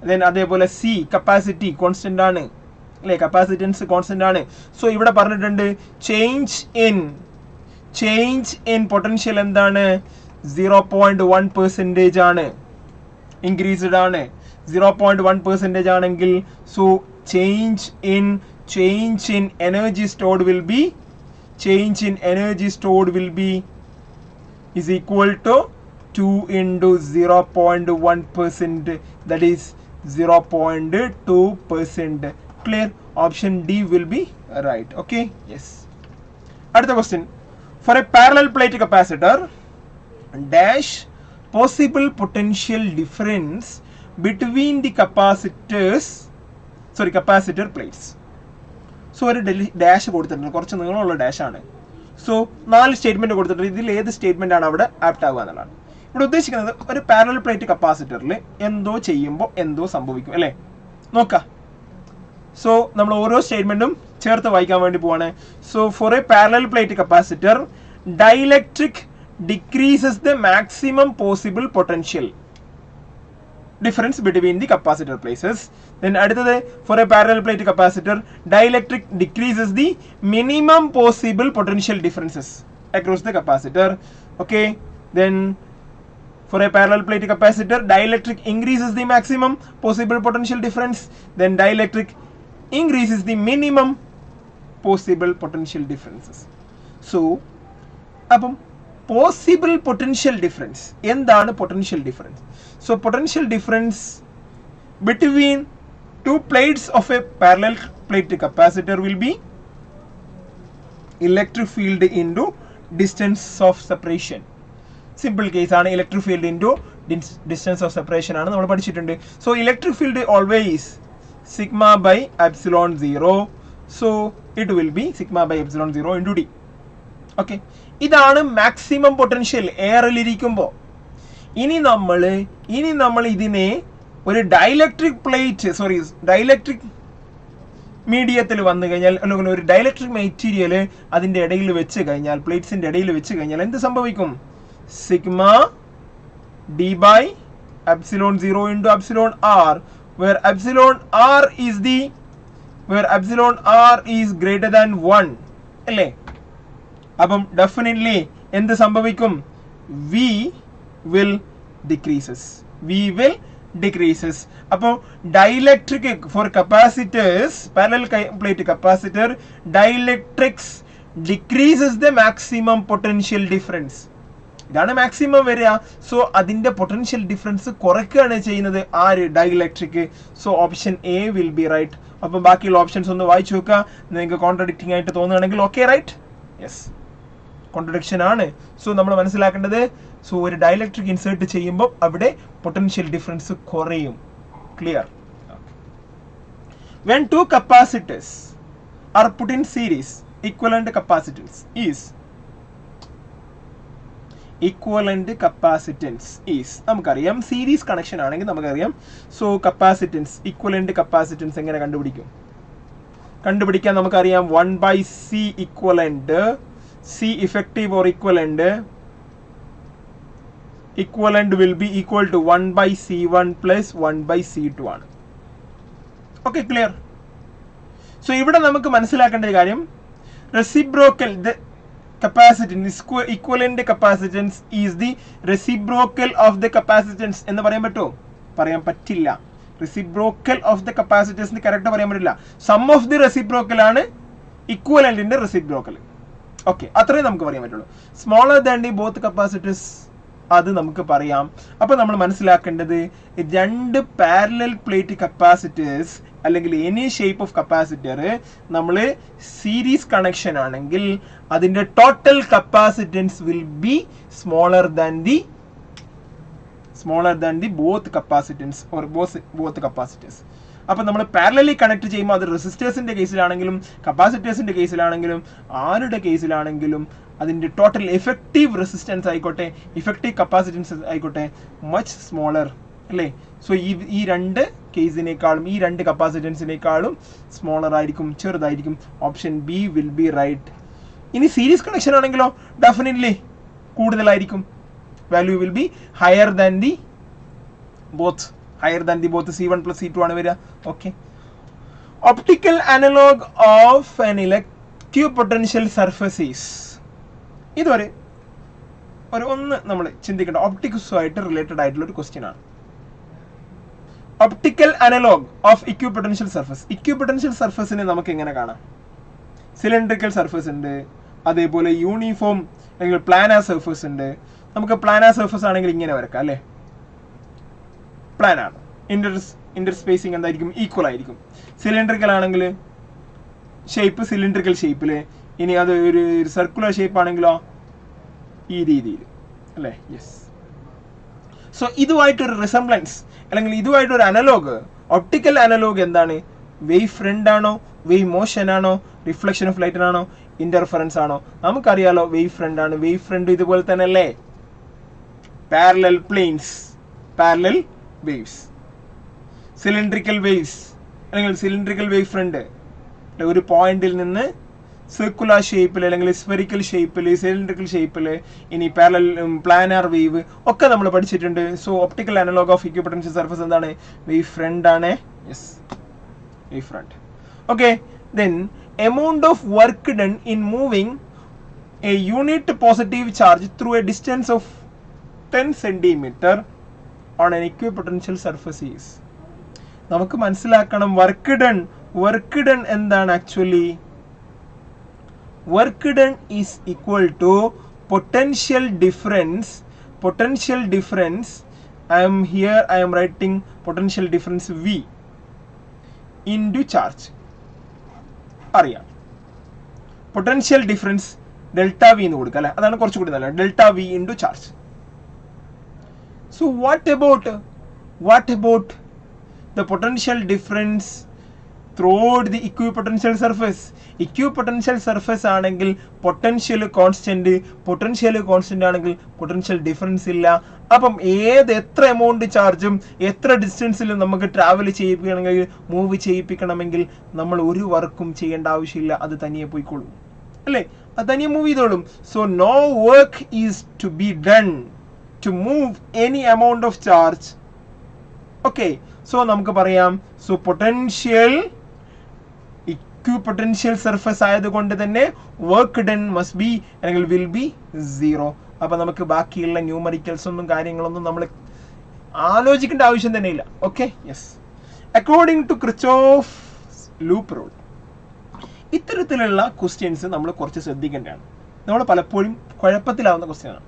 ദെൻ അതേപോലെ സി കപ്പാസിറ്റി കോൺസ്റ്റന്റ് ആണ്, അല്ലെ? കപ്പാസിറ്റൻസ് കോൺസ്റ്റന്റ് ആണ്. സോ ഇവിടെ പറഞ്ഞിട്ടുണ്ട് ചേഞ്ച് ഇൻ പൊട്ടൻഷ്യൽ എന്താണ്? 0.1% ആണ്, ഇൻക്രീസ്ഡ് ആണ്. 0.1% ആണെങ്കിൽ so change in energy stored will be is equal to 2 into 0.1%, that is 0.2%. Clear? Option D will be right. Okay, yes. Another question, for a parallel plate capacitor dash possible potential difference between the capacitor plates. So ഒരു ഡാഷ് കൊടുത്തിട്ടുണ്ട്, കുറച്ച് നീളമുള്ള ഡാഷാണ്. സോ 4 സ്റ്റേറ്റ്മെന്റ് കൊടുത്തിട്ടുണ്ട്. ഇതിൽ ഏത് സ്റ്റേറ്റ്മെന്റ് ആണ് അവിടെ ആപ്റ്റ് ആവുക എന്നുള്ളതാണ് ഇവിടെ ഉദ്ദേശിക്കുന്നത്. ഒരു പാരലൽ പ്ലേറ്റ് കപ്പാസിറ്ററിൽ എന്തോ ചെയ്യുമ്പോൾ എന്തോ സംഭവിക്കും, അല്ലേ? നോക്കാം. സോ നമ്മൾ ഓരോ സ്റ്റേറ്റ്മെന്റും ചേർത്ത് വായിക്കാൻ വേണ്ടി പോവാണ്. So for a parallel plate capacitor dielectric decreases the maximum possible potential difference between the capacitor places. Then അടുത്തത് for a parallel plate capacitor dielectric decreases the minimum possible potential differences across the capacitor. Okay, then for a parallel plate capacitor dielectric increases the maximum possible potential difference, then dielectric increases the minimum possible potential differences. So അപ്പം പോസിബിൾ പൊട്ടൻഷ്യൽ ഡിഫറൻസ് എന്താണ്? Potential difference. So potential difference between two plates of a parallel plate capacitor will be electric field into distance of separation. Simple case ആണ്. Electric field into distance of separation ആണ് നമ്മൾ പഠിച്ചിട്ടുണ്ട്. So electric field always sigma by epsilon 0. So it will be sigma by epsilon 0 into D. Okay, ഇതാണ് മാക്സിമം പൊട്ടൻഷ്യൽ എയറിലിരിക്കുമ്പോൾ. ഇനി നമ്മൾ ഇതിനെ ഒരു ഡൈലക്ട്രിക് മീഡിയത്തിൽ വന്നു കഴിഞ്ഞാൽ, അല്ലെങ്കിൽ ഒരു ഡൈലക്ട്രിക് മെറ്റീരിയൽ അതിന്റെ ഇടയിൽ വെച്ച് കഴിഞ്ഞാൽ, പ്ലേറ്റ്സിന്റെ ഇടയിൽ വെച്ച് കഴിഞ്ഞാൽ എന്ത് സംഭവിക്കും? Sigma D by epsilon 0 into epsilon R, where epsilon r is greater than 1, അല്ലേ? അപ്പം ഡെഫിനറ്റ്ലി എന്ത് സംഭവിക്കും? V will decreases. അപ്പോൾ dielectric for capacitors, parallel plate capacitor dielectrics decreases the maximum potential difference. ഇതാണ് മാക്സിമം വരിക. സോ അതിന്റെ പൊട്ടൻഷ്യൽ ഡിഫറൻസ് കുറയ്ക്കുകയാണ് ചെയ്യുന്നത് ആര്? Dielectric. So option A will be right. അപ്പം ബാക്കിയുള്ള ഓപ്ഷൻസ് ഒന്ന് വായിച്ചു നോക്കുക. നിങ്ങൾക്ക് കോൺട്രഡിക്റ്റിംഗ് ആയിട്ട് തോന്നുകയാണെങ്കിൽ ഓക്കെ, റൈറ്റ്? യെസ്, കോൺട്രഡിക്ഷൻ ആണ്. സോ നമ്മൾ മനസ്സിലാക്കേണ്ടത്, സോ ഒരു ഡൈലക്ട്രിക് ഇൻസേർട്ട് ചെയ്യുമ്പോൾ അവിടെ പൊട്ടൻഷ്യൽ ഡിഫറൻസ് കുറയും. Clear? When two capacitors are put in series, equivalent capacitance is നമുക്കറിയാം സീരീസ് കണക്ഷൻ ആണെങ്കിൽ നമുക്കറിയാം. സോ കപ്പാസിറ്റൻസ്, ഇക്വലന്റ് കപ്പാസിറ്റൻസ് എങ്ങനെ കണ്ടുപിടിക്കാൻ നമുക്കറിയാം. 1/C equivalent, C effective or equivalent will be equal to 1/C1 plus 1/C2 ആണ്. Okay, clear? സോ ഇവിടെ നമുക്ക് മനസ്സിലാക്കേണ്ട ഒരു കാര്യം, reciprocal capacitance, equivalent capacitance is the reciprocal of the capacitance എന്ന് പറയാൻ പറ്റുമോ? പറയാൻ പറ്റില്ല. reciprocal of the capacitance correct പറയാൻ പറ്റില്ല. സം ഓഫ് ദി റെസിപ്രോക്കൽ ആണ് ഇക്വലന്റിന്റെ റെസിപ്രോക്കൽ. ഓക്കെ, അത്രയും നമുക്ക് പറയാൻ പറ്റുള്ളൂ. Smaller than the both capacitors അത് നമുക്ക് പറയാം. അപ്പൊ നമ്മൾ മനസ്സിലാക്കേണ്ടത്, രണ്ട് പാരലൽ പ്ലേറ്റ് കപ്പാസിറ്റേഴ്സ് അല്ലെങ്കിൽ എനി ഷേപ്പ് ഓഫ് കപ്പാസിറ്റർ നമ്മൾ സീരീസ് കണക്ഷൻ ആണെങ്കിൽ അതിന്റെ total capacitance will be smaller than the both capacitance or both capacitors. അപ്പൊ നമ്മൾ പാരലലി കണക്ട് ചെയ്യുമ്പോൾ അത് റെസിസ്റ്റേഴ്സിന്റെ കേസിലാണെങ്കിലും കപ്പാസിറ്റേഴ്സിന്റെ കേസിലാണെങ്കിലും ആരുടെ കേസിലാണെങ്കിലും അതിന്റെ ടോട്ടൽ എഫക്റ്റീവ് റെസിസ്റ്റൻസ് ആയിക്കോട്ടെ, ഇഫക്റ്റീവ് കപ്പാസിറ്റൻസ് ആയിക്കോട്ടെ, മച്ച് സ്മോളർ, അല്ലേ? സോ ഈ രണ്ട് കേസിനേക്കാളും, ഈ രണ്ട് കപ്പാസിറ്റൻസിനേക്കാളും സ്മോളർ ആയിരിക്കും, ചെറുതായിരിക്കും. Option B will be right. ഇനി സീരീസ് കണക്ഷൻ ആണെങ്കിലോ ഡെഫിനറ്റ്ലി കൂടുതലായിരിക്കും. value will be higher than the both C1 plus C2 ആണ് വരിക. Okay. Optical analog of an equipotential surface is ഇതുവരെ ഒന്ന് നമ്മൾ ചിന്തിക്കേണ്ട ഒപ്റ്റിക്സുമായിട്ട് റിലേറ്റഡ് ആയിട്ടുള്ള ഒരു ക്വസ്റ്റ്യൻ ആണ്. Optical analogue of equipotential surface. Equipotential സർഫസിനെ നമുക്ക് എങ്ങനെ കാണാം? സിലിണ്ടറിക്കൽ സർഫസ് ഉണ്ട്, അതേപോലെ യൂണിഫോം അല്ലെങ്കിൽ പ്ലാനാർ സർഫസ് ഉണ്ട്. നമുക്ക് പ്ലാനാർ സർഫസ് ആണെങ്കിൽ ഇങ്ങനെ വരക്കാം അല്ലേ, പ്ലാനാർ ഇന്റർസ്പേസിങ് എന്തായിരിക്കും, ഈക്വൽ ആയിരിക്കും. സിലിണ്ടറിക്കൽ ആണെങ്കിൽ ഷേപ്പ് സിലിണ്ടറിക്കൽ ഷേപ്പിൽ, ഇനി അത് ഒരു സർക്കുലർ ഷേപ്പ് ആണെങ്കിലോ ഈ രീതിയിൽ അല്ലേ. യെസ്. സോ ഇതുമായിട്ടൊരു റിസംബ്ലൻസ് അല്ലെങ്കിൽ ഇതുമായിട്ടൊരു അനലോഗ്, ഒപ്റ്റിക്കൽ അനലോഗ് എന്താണ്? വേവ് ഫ്രണ്ട് ആണോ, വേവ് മോഷൻ ആണോ, റിഫ്ലക്ഷൻ ഓഫ് ലൈറ്റ് ആണോ, ഇന്റർഫറൻസ് ആണോ? നമുക്കറിയാലോ വേവ് ഫ്രണ്ട് ആണ്. വേവ് ഫ്രണ്ട് ഇതുപോലെ തന്നെ അല്ലേ, parallel planes, parallel waves. Cylindrical waves അല്ലെങ്കിൽ സിലിണ്ടറിക്കൽ വേവ് ഫ്രണ്ട് ഒരു പോയിന്റിൽ നിന്ന് സർക്കുലർ ഷേപ്പിൽ അല്ലെങ്കിൽ സ്ഫെറിക്കൽ ഷേപ്പിൽ, സിലിണ്ടറിക്കൽ ഷേപ്പിൽ, ഇനി പാരലൽ പ്ലാനാർ വേവ് ഒക്കെ നമ്മൾ പഠിച്ചിട്ടുണ്ട്. So optical analogue of equipotential surface എന്താണ്? വേവ് ഫ്രണ്ട് ആണ്. Yes, wave front. Okay. Then amount of work done in moving a unit positive charge through a distance of 10 centimeter on an equipotential surface is. നമുക്ക് മനസ്സിലാക്കണം വർക്ക് ഡൺ എന്താണ് actually? work done is equal to potential difference. I am writing potential difference V into charge. അറിയാം പൊട്ടൻഷ്യൽ ഡിഫറൻസ് ഡെൽറ്റ വി എന്ന് കൊടുക്കുക അല്ലെ, അതാണ് കുറച്ചുകൂടി നല്ലത്. Delta V into charge. So what about the potential difference throughout the equipotential surface? Equipotential surface ആണെങ്കിൽ പൊട്ടൻഷ്യൽ കോൺസ്റ്റന്റ് ആണെങ്കിൽ പൊട്ടൻഷ്യൽ ഡിഫറൻസ് ഇല്ല. അപ്പം എത്ര എമൗണ്ട് ചാർജും എത്ര ഡിസ്റ്റൻസിലും നമുക്ക് ട്രാവൽ ചെയ്യിപ്പിക്കണമെങ്കിൽ, മൂവ് ചെയ്യിപ്പിക്കണമെങ്കിൽ നമ്മൾ ഒരു വർക്കും ചെയ്യേണ്ട ആവശ്യമില്ല, അത് തനിയെ പോയിക്കോളും അല്ലേ, അത് തനിയെ മൂവ് ചെയ്തോളും. So no work is to be done to move any amount of charge. Okay. So നമുക്ക് പറയാം, സോ ഇക്വിപൊട്ടൻഷ്യൽ സർഫസ് ആയതുകൊണ്ട് തന്നെ വർക്ക് ഡൺ മസ്റ്റ് ബി അല്ലെങ്കിൽ വിൽ ബി 0. അപ്പൊ നമുക്ക് ബാക്കിയുള്ള ന്യൂമറിക്കൽസ് ഒന്നും കാര്യങ്ങളൊന്നും നമ്മൾ ആലോചിക്കേണ്ട ആവശ്യം തന്നെ ഇല്ല. Okay. Yes. According to Kirchhoff loop rule, ഇത്തരത്തിലുള്ള ക്വസ്റ്റ്യൻസ് നമ്മൾ കുറച്ച് ശ്രദ്ധിക്കേണ്ടതാണ്. നമ്മൾ പലപ്പോഴും കുഴപ്പത്തിലാവുന്ന ക്വസ്റ്റ്യൻ ആണ്.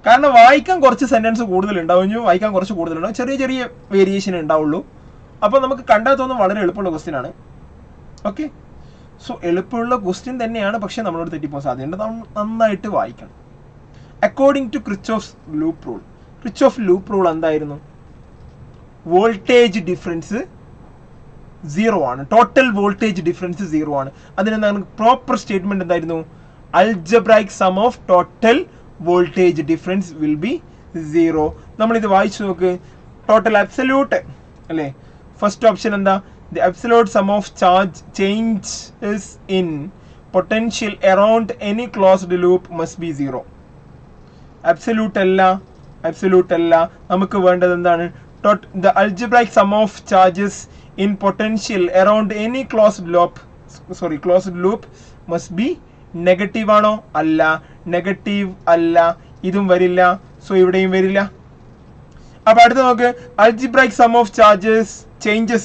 കാരണം വായിക്കാൻ കുറച്ച് സെന്റൻസ് കൂടുതലുണ്ടാവും, വായിക്കാൻ കുറച്ച് കൂടുതലുണ്ടാവും, ചെറിയ വേരിയേഷൻ ഉണ്ടാവുള്ളൂ. അപ്പോൾ നമുക്ക് കണ്ടാൽ തോന്നുന്ന വളരെ എളുപ്പമുള്ള ക്വസ്റ്റ്യൻ ആണ്. ഓക്കെ. സോ എളുപ്പമുള്ള ക്വസ്റ്റ്യൻ തന്നെയാണ്, പക്ഷെ നമ്മളോട് തെറ്റിപ്പോകാൻ സാധ്യതയുണ്ട്. നന്നായിട്ട് വായിക്കണം. According to Kirchhoff loop rule എന്തായിരുന്നു? വോൾട്ടേജ് ഡിഫറൻസ് 0 ആണ്. ടോട്ടൽ വോൾട്ടേജ് ഡിഫറൻസ് 0 ആണ്. അതിനെന്താണ് പ്രോപ്പർ സ്റ്റേറ്റ്മെന്റ് എന്തായിരുന്നു? Algebraic sum of total voltage difference will be 0. നമ്മളിത് വായിച്ചു നോക്ക്. ടോട്ടൽ അബ്സല്യൂട്ട് അല്ലേ, ഫസ്റ്റ് ഓപ്ഷൻ എന്താ? The absolute sum of charge changes in potential around any closed loop must be 0. Absolute അല്ല. നമുക്ക് വേണ്ടത് എന്താണ്? The algebraic sum of charges in potential around any closed loop must be negative ആണോ? അല്ല. നെഗറ്റീവ് അല്ല, ഇതും വരില്ല. സോ ഇവിടെയും വരില്ല. അപ്പൊ അടുത്ത് നോക്ക്, algebraic sum of changes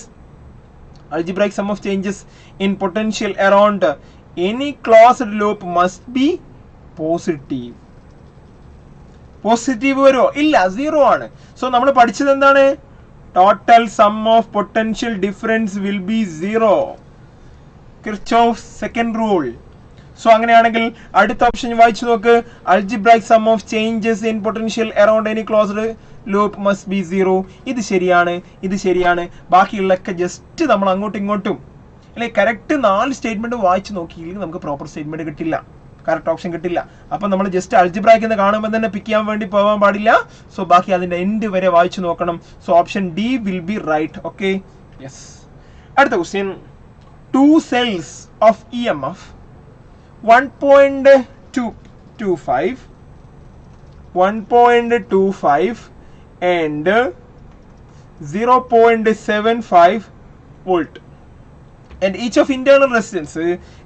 in potential around any closed loop must be positive. Positive വരുമോ? ഇല്ല, 0 ആണ്. സോ നമ്മൾ പഠിച്ചത് എന്താണ്? Total sum of potential difference will be 0. Kirchhoff second rule. So അങ്ങനെയാണെങ്കിൽ അടുത്ത ഓപ്ഷൻ വായിച്ചു നോക്ക്. Algebraic sum of changes in potential around any closed loop must be 0. ഇത് ശരിയാണ്. ബാക്കിയുള്ളൊക്കെ ജസ്റ്റ് നമ്മൾ അങ്ങോട്ടും ഇങ്ങോട്ടും അല്ലെ കറക്റ്റ് 4 സ്റ്റേറ്റ്മെന്റ് വായിച്ചു നോക്കിയില്ലെങ്കിൽ നമുക്ക് പ്രോപ്പർ സ്റ്റേറ്റ്മെന്റ് കിട്ടില്ല, കറക്റ്റ് ഓപ്ഷൻ കിട്ടില്ല. അപ്പൊ നമ്മൾ ജസ്റ്റ് അൽജിബ്രൈക് എന്ന് കാണുമ്പോൾ തന്നെ പിക്ക് ചെയ്യാൻ വേണ്ടി പോകാൻ പാടില്ല. സോ ബാക്കി അതിന്റെ എൻഡ് വരെ വായിച്ചു നോക്കണം. So option D will be right. Okay. Yes. അടുത്ത question. 2 cells of EMF 1.225 1.25 and 0.75 volt. And each of internal resistance,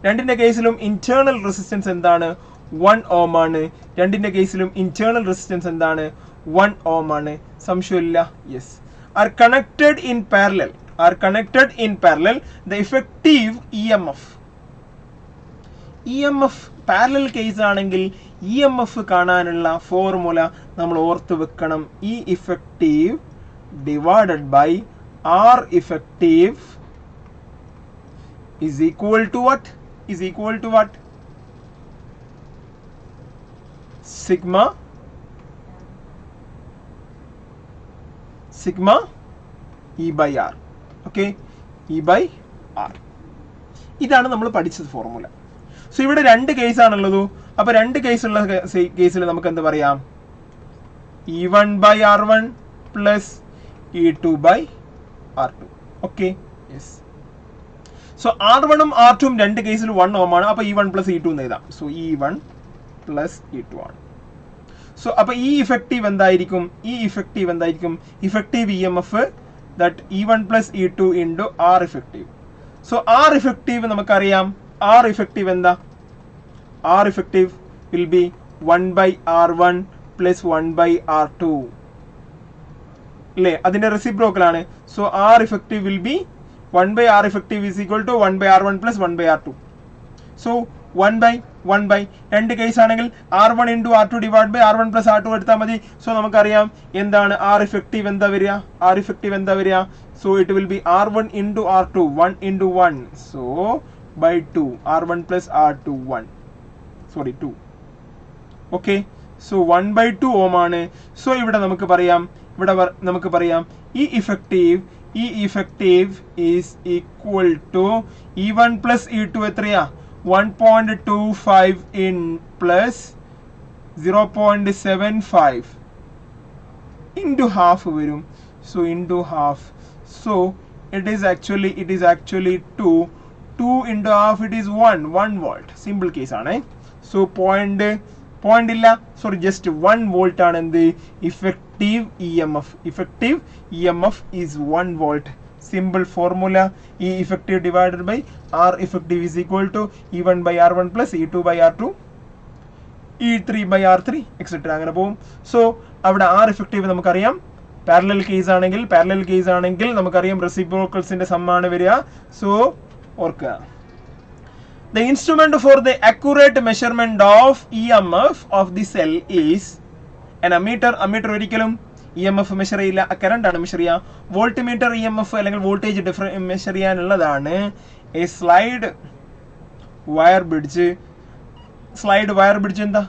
രണ്ടിന്റെ കേസിലും internal resistance എന്താണ്? 1 ohm ആണ്. രണ്ടിന്റെ കേസിലും internal resistance എന്താണ്? 1 ohm ആണ്. സംശയമില്ല. Yes. Are connected in parallel. The effective EMF. EMF parallel case ആണെങ്കിൽ EMF കാണാനുള്ള ഫോർമുല നമ്മൾ ഓർത്ത് വെക്കണം. E effective divided by R effective is equal to what? Sigma E by R. Okay, E by R. ഇതാണ് നമ്മൾ പഠിച്ചത് ഫോർമുല. സോ ഇവിടെ രണ്ട് കേസ് ആണുള്ളത്. അപ്പോൾ രണ്ട് കേസുള്ള കേസിൽ നമുക്ക് എന്ത് പറയാം? E1 by R1 plus E2 by R2. Okay, yes. So R1 ഉം R2 ഉം രണ്ട് കേസിൽ 1 ohm ആണ്. അപ്പോൾ E1 plus E2 എന്ന് എഴുതാം. സോ E1 plus E2 ആണ്. സോ അപ്പോൾ ഈ ഇഫക്റ്റീവ് എന്തായിരിക്കും? Effective EMF that E1 plus E2 into R effective. So R effective നമുക്കറിയാം. R effective എന്താ? R effective will be 1 by R1 plus 1 by R2. അല്ലേ? അതിന്റെ റെസിപ്രോക്കൽ ആണ്. So R effective will be 1 by R effective is equal to 1 by R1 plus 1 by R2. So 1 by രണ്ട് കേസ് ആണെങ്കിൽ R1 into R2 divided by R1 plus R2 എടുത്താൽ മതി. സോ നമുക്കറിയാം എന്താണ് R effective എന്താ വരിക? So it will be R1 into R2, 1 into 1. So by 2, R1 plus R2, 1. Sorry, 2. Okay, so 1 by 2 ohm ആണ്. സോ ഇവിടെ നമുക്ക് പറയാം E effective is equal to E1 plus E2 എത്രയാ? 1.25 in plus 0.75 into half വരും. So into half. So it is actually 2 into half, it is 1 volt. Simple case ആണ്. So point ഇല്ല. Sorry, just 1 volt ആണ് എന്ത്? effective EMF is 1 volt. Simple formula. E effective divided by R effective is equal to E1 by R1 plus E2 by R2, E3 by R3, etc. അങ്ങനെ പോകും. സോ അവിടെ R effective നമുക്കറിയാം. പാരലൽ കേസ് ആണെങ്കിൽ നമുക്കറിയാം റെസിപ്രോക്കൽസിന്റെ സമ്മാണ് വരിക. സോ ഓർക്കുക, the instrument for the accurate measurement of EMF of the cell is an ammeter. ഒരിക്കലും EMF മെഷർ ചെയ്യില്ല, കറണ്ട് ആണ് മെഷർ ചെയ്യുക. വോൾട്ട് മീറ്റർ EMF അല്ലെങ്കിൽ വോൾട്ടേജ് മെഷർ ചെയ്യാനുള്ളതാണ് എ സ്ലൈഡ് വയർ ബ്രിഡ്ജ്. എന്താ?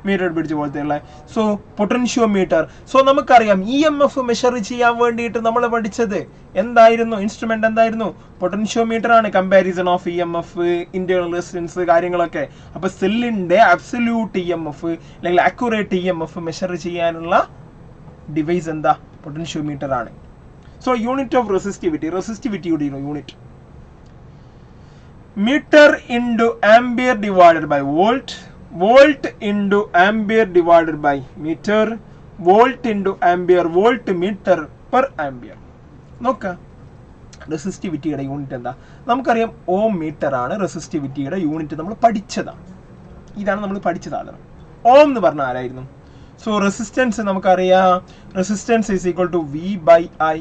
മീറ്റർ ബ്രിഡ്ജ് പോലത്തെ ഉള്ള. So potentiometer. സോ നമുക്കറിയാം EMF മെഷർ ചെയ്യാൻ വേണ്ടിയിട്ട് നമ്മൾ പഠിച്ചത് എന്തായിരുന്നു? ഇൻസ്ട്രുമെന്റ് എന്തായിരുന്നു? പൊട്ടൻഷ്യോമീറ്റർ ആണ്. Comparison of EMF, internal resistance, കാര്യങ്ങളൊക്കെ. അപ്പൊ സെല്ലിന്റെ അബ്സല്യൂട്ട് EMF അല്ലെങ്കിൽ അക്യുറേറ്റ് EMF മെഷർ ചെയ്യാനുള്ള ഡിവൈസ് എന്താ? പൊട്ടൻഷ്യോമീറ്റർ ആണ്. സോ യൂണിറ്റ് ഓഫ് റെസിസ്റ്റിവിറ്റിയുടെ unit metre into ampere divided by volt, volt into ampere divided by metre, volt into ampere, volt metre per ampere. നോക്കാം റെസിസ്റ്റിവിറ്റിയുടെ യൂണിറ്റ് എന്താ? നമുക്കറിയാം ഓം മീറ്റർ ആണ് റെസിസ്റ്റിവിറ്റിയുടെ യൂണിറ്റ്. നമ്മൾ പഠിച്ചതാണ്. ഇതാണ് നമ്മൾ പഠിച്ചതാണ്. ഓം എന്ന് പറഞ്ഞാൽ ആരായിരുന്നു? സോ റെസിസ്റ്റൻസ് നമുക്കറിയാം. Resistance is equal to V by I.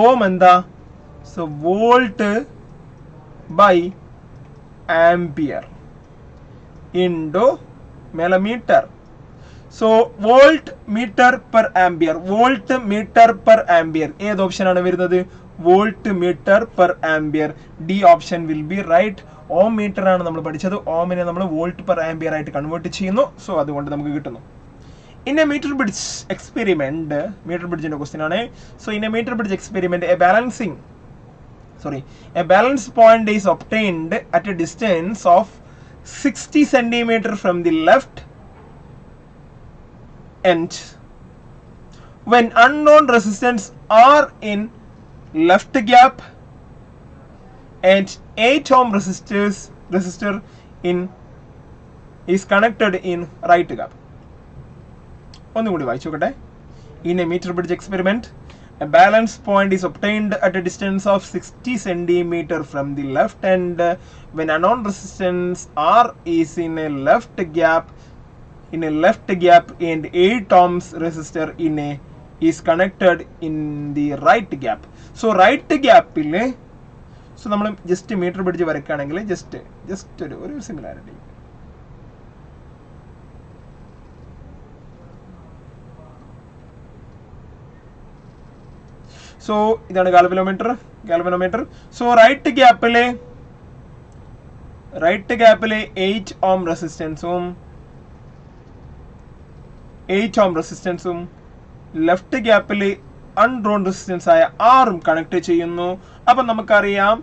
Ohm എന്താ? So volt by ampere into millimetre. So volt metre per ampere. ഏത് ഓപ്ഷൻ ആണ് വരുന്നത്? Volt metre per ampere. D option will be right. Ohm metre ആണ് നമ്മൾ പഠിച്ചത്. ഓമിനെ നമ്മൾ വോൾട്ട് പെർ ആംപിയർ ആയിട്ട് കൺവേർട്ട് ചെയ്യുന്നു. സോ അതുകൊണ്ട് നമുക്ക് കിട്ടുന്നു. In a meter bridge experiment, meter bridge question ആണ്. So in a meter bridge experiment, a balance point is obtained at a distance of 60 cm from the left end when unknown resistance are in left gap and 8 ohm resistor is connected in right gap. ഒന്നുകൂടി വായിച്ചു നോക്കട്ടെ. In a meter bridge experiment, a balance point is obtained at a distance of 60 centimeter from the left end when unknown resistance R is in a left gap and 8 ohms resistor is connected in the right gap. So right gap ille, so നമ്മൾ ജസ്റ്റ് മീറ്റർ പിടിച്ച് വരയ്ക്കുകയാണെങ്കിൽ ജസ്റ്റ് ഒരു സിമിലാരിറ്റി. സോ ഇതാണ് ഗാൽവനോമീറ്റർ. സോ റൈറ്റ് ഗ്യാപ്പിലെ 8 ohm റെസിസ്റ്റൻസും ലെഫ്റ്റ് ഗ്യാപ്പിൽ അൺഡ്രോൺ റെസിസ്റ്റൻസ് ആയ ആറും കണക്ട് ചെയ്യുന്നു. അപ്പൊ നമുക്കറിയാം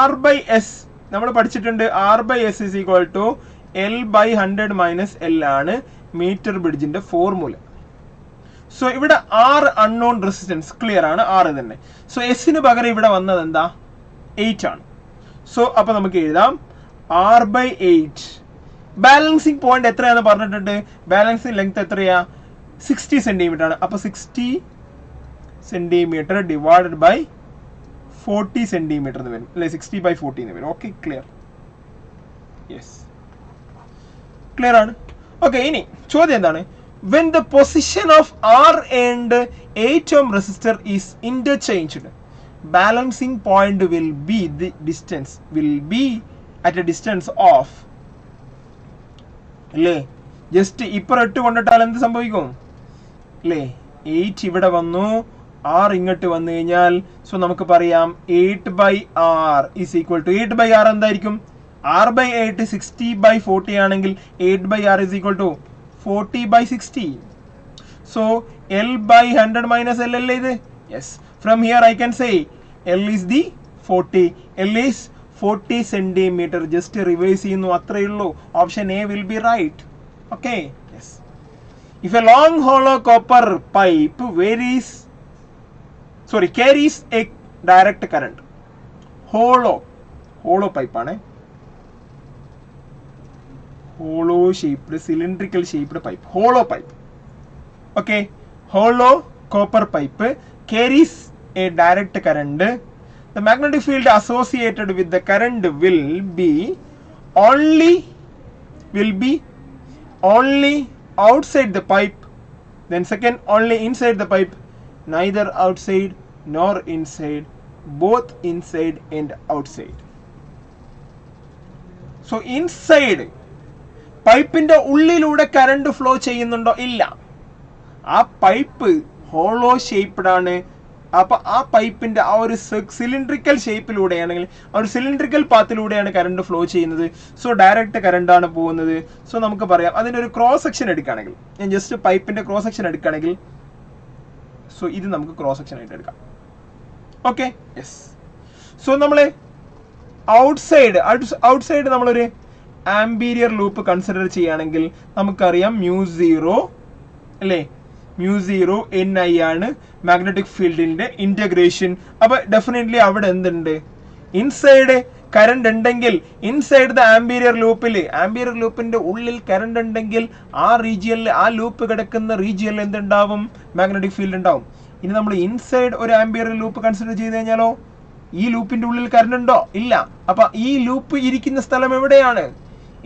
R/S നമ്മൾ പഠിച്ചിട്ടുണ്ട്. R/S is equal to L/100 - L ആണ് മീറ്റർ ബ്രിഡ്ജിന്റെ ഫോർമുല. സോ ഇവിടെ R അൺനോൺ റെസിസ്റ്റൻസ് ക്ലിയർ ആണ്, 6 തന്നെ. സോ എസിന് പകരം ഇവിടെ വന്നത് എന്താ? 8 ആണ്. സോ അപ്പൊ നമുക്ക് എഴുതാം R/8. ബാലൻസിങ് പോയിന്റ് എത്രയാണെന്ന് പറഞ്ഞിട്ടുണ്ട്. ബാലൻസിങ് ലെങ്ത് എത്രയാ? 60 സെന്റിമീറ്റർ ആണ്. അപ്പൊ 60 സെന്റിമീറ്റർ ഡിവൈഡഡ് ബൈ 40 സെന്റിമീറ്റർ എന്ന് വരും അല്ലെ, 60/40 എന്ന് വരും. Okay, clear? യെസ്, ക്ലിയർ ആണ്. ഓക്കെ, ഇനി ചോദ്യം എന്താണ്? When the position of R and 8 ohm resistor is interchanged, balancing point will be at a distance of അല്ലേ, ജസ്റ്റ് ഇപ്പുറം 8 കൊണ്ടിട്ടാൽ എന്ത് സംഭവിക്കും അല്ലേ? 8 ഇവിടെ വന്നു, R ഇങ്ങോട്ട് വന്നു കഴിഞ്ഞാൽ സോ നമുക്ക് പറയാം 8/R is equal to 8/R എന്തായിരിക്കും? R/8 60/40 ആണെങ്കിൽ 8/R is equal to 40/60. So L/100 - L അല്ലേ ഇത്? Yes. From here I can say L is the 40. L is 40 centimeter. Just reverse ചെയ്യുന്നു, അത്രേ ഉള്ളൂ. Option A will be right. Okay. Yes. If a long hollow copper pipe carries a direct current. Hollow pipe ആണ്. Hollow shaped, cylindrical shaped pipe. Hollow pipe. Okay. Hollow copper pipe carries a direct current. The magnetic field associated with the current will be only outside the pipe. Then second, only inside the pipe. Neither outside nor inside. Both inside and outside. So inside പൈപ്പിന്റെ ഉള്ളിലൂടെ കറണ്ട് ഫ്ലോ ചെയ്യുന്നുണ്ടോ? ഇല്ല. ആ പൈപ്പ് ഹോളോ ഷേപ്പ്ഡ് ആണ്. അപ്പൊ ആ പൈപ്പിന്റെ ആ ഒരു സിലിണ്ട്രിക്കൽ ഷേപ്പിലൂടെയാണെങ്കിൽ ആ ഒരു സിലിണ്ട്രിക്കൽ പാത്തിലൂടെയാണ് കറണ്ട് ഫ്ലോ ചെയ്യുന്നത്. സോ ഡയറക്റ്റ് കറണ്ട് ആണ് പോകുന്നത്. സോ നമുക്ക് പറയാം അതിന്റെ ഒരു ക്രോസ് സെക്ഷൻ എടുക്കുകയാണെങ്കിൽ, ഞാൻ ജസ്റ്റ് പൈപ്പിന്റെ ക്രോസ് സെക്ഷൻ എടുക്കുകയാണെങ്കിൽ സോ ഇത് നമുക്ക് ക്രോസ് സെക്ഷൻ ആയിട്ട് എടുക്കാം. Okay, yes. സോ നമ്മള് ഔട്ട്സൈഡ് നമ്മളൊരു ആംബീരിയർ ലൂപ്പ് കൺസിഡർ ചെയ്യുകയാണെങ്കിൽ നമുക്കറിയാം μ0 അല്ലേ, μ0 Ni ആണ് മാഗ്നറ്റിക് ഫീൽഡിന്റെ ഇന്റഗ്രേഷൻ. അപ്പൊ ഡെഫിനറ്റ്ലി അവിടെ എന്തുണ്ട്? ഇൻസൈഡ് കറണ്ട് ഉണ്ടെങ്കിൽ, ഇൻസൈഡ് ദ ആംബീരിയർ ലൂപ്പിന്റെ ഉള്ളിൽ കറണ്ട് ഉണ്ടെങ്കിൽ ആ റീജിയനിൽ, ആ ലൂപ്പ് കിടക്കുന്ന റീജിയനിൽ എന്തുണ്ടാവും? മാഗ്നറ്റിക് ഫീൽഡ് ഉണ്ടാവും. ഇനി നമ്മൾ ഇൻസൈഡ് ഒരു ആംബിയർ ലൂപ്പ് കൺസിഡർ ചെയ്ത് കഴിഞ്ഞാലോ ഈ ലൂപ്പിന്റെ ഉള്ളിൽ കറണ്ട് ഉണ്ടോ? ഇല്ല. അപ്പൊ ഈ ലൂപ്പ് ഇരിക്കുന്ന സ്ഥലം എവിടെയാണ്?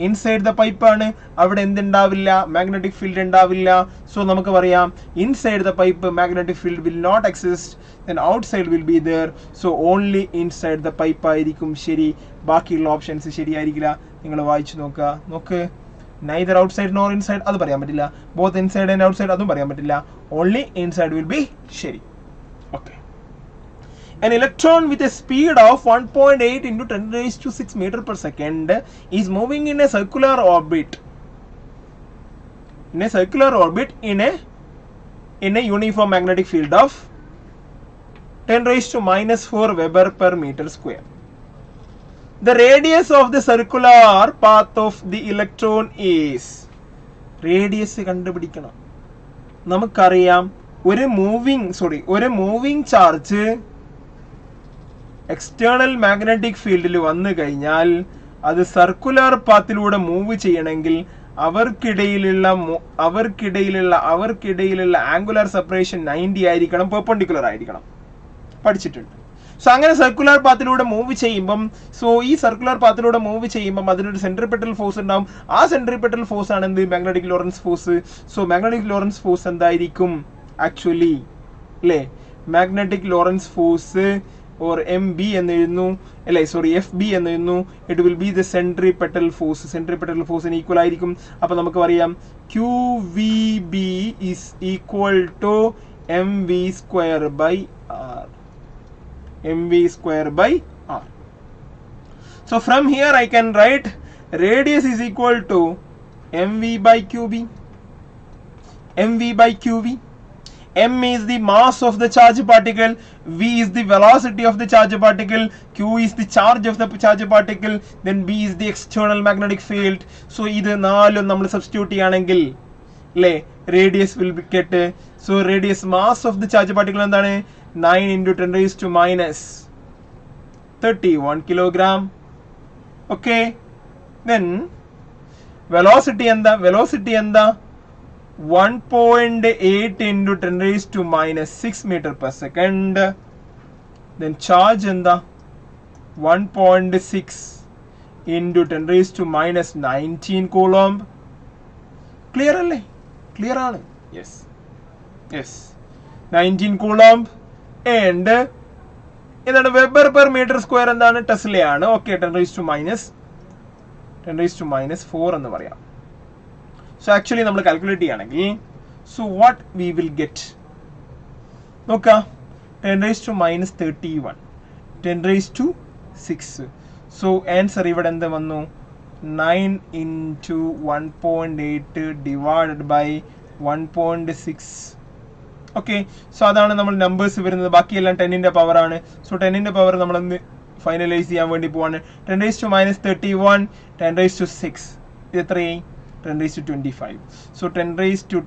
ഇൻസൈഡ് ദ പൈപ്പ് ആണ്. അവിടെ എന്തുണ്ടാവില്ല? മാഗ്നറ്റിക് ഫീൽഡ് ഉണ്ടാവില്ല. സോ നമുക്ക് പറയാം inside the pipe magnetic field will not exist, then outside will be there. So only inside the pipe ആയിരിക്കും ശരി. ബാക്കിയുള്ള ഓപ്ഷൻസ് ശരിയായിരിക്കില്ല. നിങ്ങൾ വായിച്ചു നോക്ക്. neither outside nor inside അത് പറയാൻ പറ്റില്ല. both inside and outside അതും പറയാൻ പറ്റില്ല. only inside will be ശരി. okay. An electron with a speed of 1.8 into 10⁶ meter per second is moving in a circular orbit. In a uniform magnetic field of 10⁻⁻⁴ Weber per meter square. The radius of the circular path of the electron is. Radius കണ്ടുപിടിക്കണം. നമുക്കറിയാം ഒരു മൂവിംഗ് ചാർജ് എക്സ്റ്റേണൽ മാഗ്നറ്റിക് ഫീൽഡിൽ വന്നു കഴിഞ്ഞാൽ അത് സർക്കുലർ പാത്തിലൂടെ മൂവ് ചെയ്യണമെങ്കിൽ അവർക്കിടയിലുള്ള ആംഗുലർ സെപ്പറേഷൻ 90 ആയിരിക്കണം, പെർപെൻഡിക്കുലർ ആയിരിക്കണം. പഠിച്ചിട്ടുണ്ട്. സോ അങ്ങനെ സർക്കുലർ പാത്തിലൂടെ മൂവ് ചെയ്യുമ്പം അതിനൊരു സെൻട്രിപെറ്റൽ ഫോഴ്സ് ഉണ്ടാവും. ആ സെൻട്രിപെറ്റൽ ഫോഴ്സ് ആണ് എന്ത്? Magnetic Lorentz force. So magnetic Lorentz force എന്തായിരിക്കും ആക്ച്വലി അല്ലേ? Magnetic Lorentz force or MB എന്ന് എഴുതുന്നു അല്ലേ, സോറി FB എന്ന് എഴുതുന്നു. It will be the centripetal force. Centripetal ഫോഴ്സിന് ഈക്വൽ ആയിരിക്കും. അപ്പോൾ നമുക്ക് പറയാം QVB is equal to MV square by R. MV square by R. So from here I can write radius is equal to MV by QB. MV by QV. M is the mass of the charge particle, V is the velocity of the charge particle, Q is the charge of the charge particle, then B is the external magnetic field. So ഇത് നാലും നമ്മൾ സബ്സ്റ്റിറ്റ്യൂട്ട് ചെയ്യുകയാണെങ്കിൽ അല്ലേ, radius will get, so radius mass of the charge particle എന്താണ്? 9 into 10 raised to minus 31 kilogram. Okay, then velocity എന്താ? 1.8 into 10 raised to minus 6 meter per second. Then charge എന്താ? 1.6 into 10 raised to minus 19 coulomb. Clear അല്ലേ? Clear ആണ്. Yes. 19 coulomb. And എന്താണ്? വെബർ പെർ മീറ്റർ സ്ക്വയർ എന്താണ്? ടെസ്ലയാണ്. ഓക്കെ, 10 raised to minus 4 എന്ന് പറയാം. So actually നമ്മൾ കാൽക്കുലേറ്റ് ചെയ്യുകയാണെങ്കിൽ so what we will get നോക്കാം. 10 raised to minus 31, 10 raised to 6. So answer ഇവിടെ എന്ത് വന്നു? 9 into 1.8 divided by 1.6. Okay, so അതാണ് നമ്മൾ നമ്പേഴ്സ് വരുന്നത്. ബാക്കിയെല്ലാം 10ന്റെ പവർ ആണ്. സോ 10ന്റെ പവർ നമ്മളൊന്ന് ഫൈനലൈസ് ചെയ്യാൻ വേണ്ടി പോവാണ്. 10 raised to minus 31, 10 raised to 6. ഇത് എത്രയായി? 10 raised to 25. So 10 raised to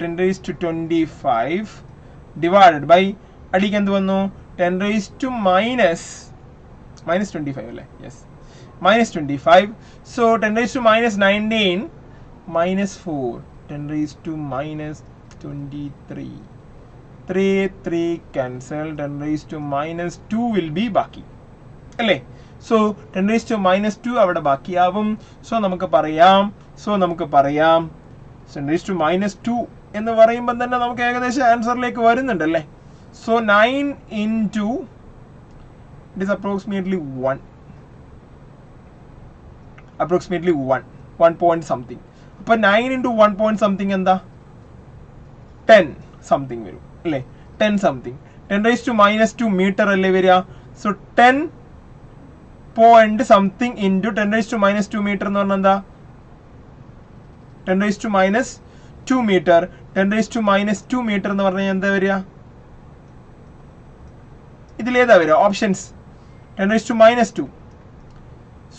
25 divided by അടിക്ക് എന്ത് വന്നു? 10 raised to minus 25 അല്ലേ? Yes, minus 25. So 10 raised to minus 19 minus 4, 10 raised to minus 23. 3 cancel, 10 raised to minus 2 will be ബാക്കി അല്ലേ? So 10 raised to minus 2 അവിടെ ബാക്കിയാവും. സോ നമുക്ക് പറയാം 10 raised to minus 2 എന്ന് പറയുമ്പോൾ തന്നെ നമുക്ക് ഏകദേശം ആൻസറിലേക്ക് വരുന്നുണ്ടല്ലേ. So 9 into it is approximately 1 point something. അപ്പോൾ 9 into 1 point something എന്താ? 10 something വരും അല്ലേ? 10 something. 10 raised to minus 2 metre അല്ലേ വരിക? So 10 point something into 10 raised to minus 2 metre എന്ന് പറഞ്ഞാൽ എന്താ? 10 raised to minus 2 meter. 10 raised to minus 2 meter എന്ന് പറഞ്ഞാൽ എന്താ വരിക? ഇതിലേതാ വരിക? Options 10 raised to minus 2.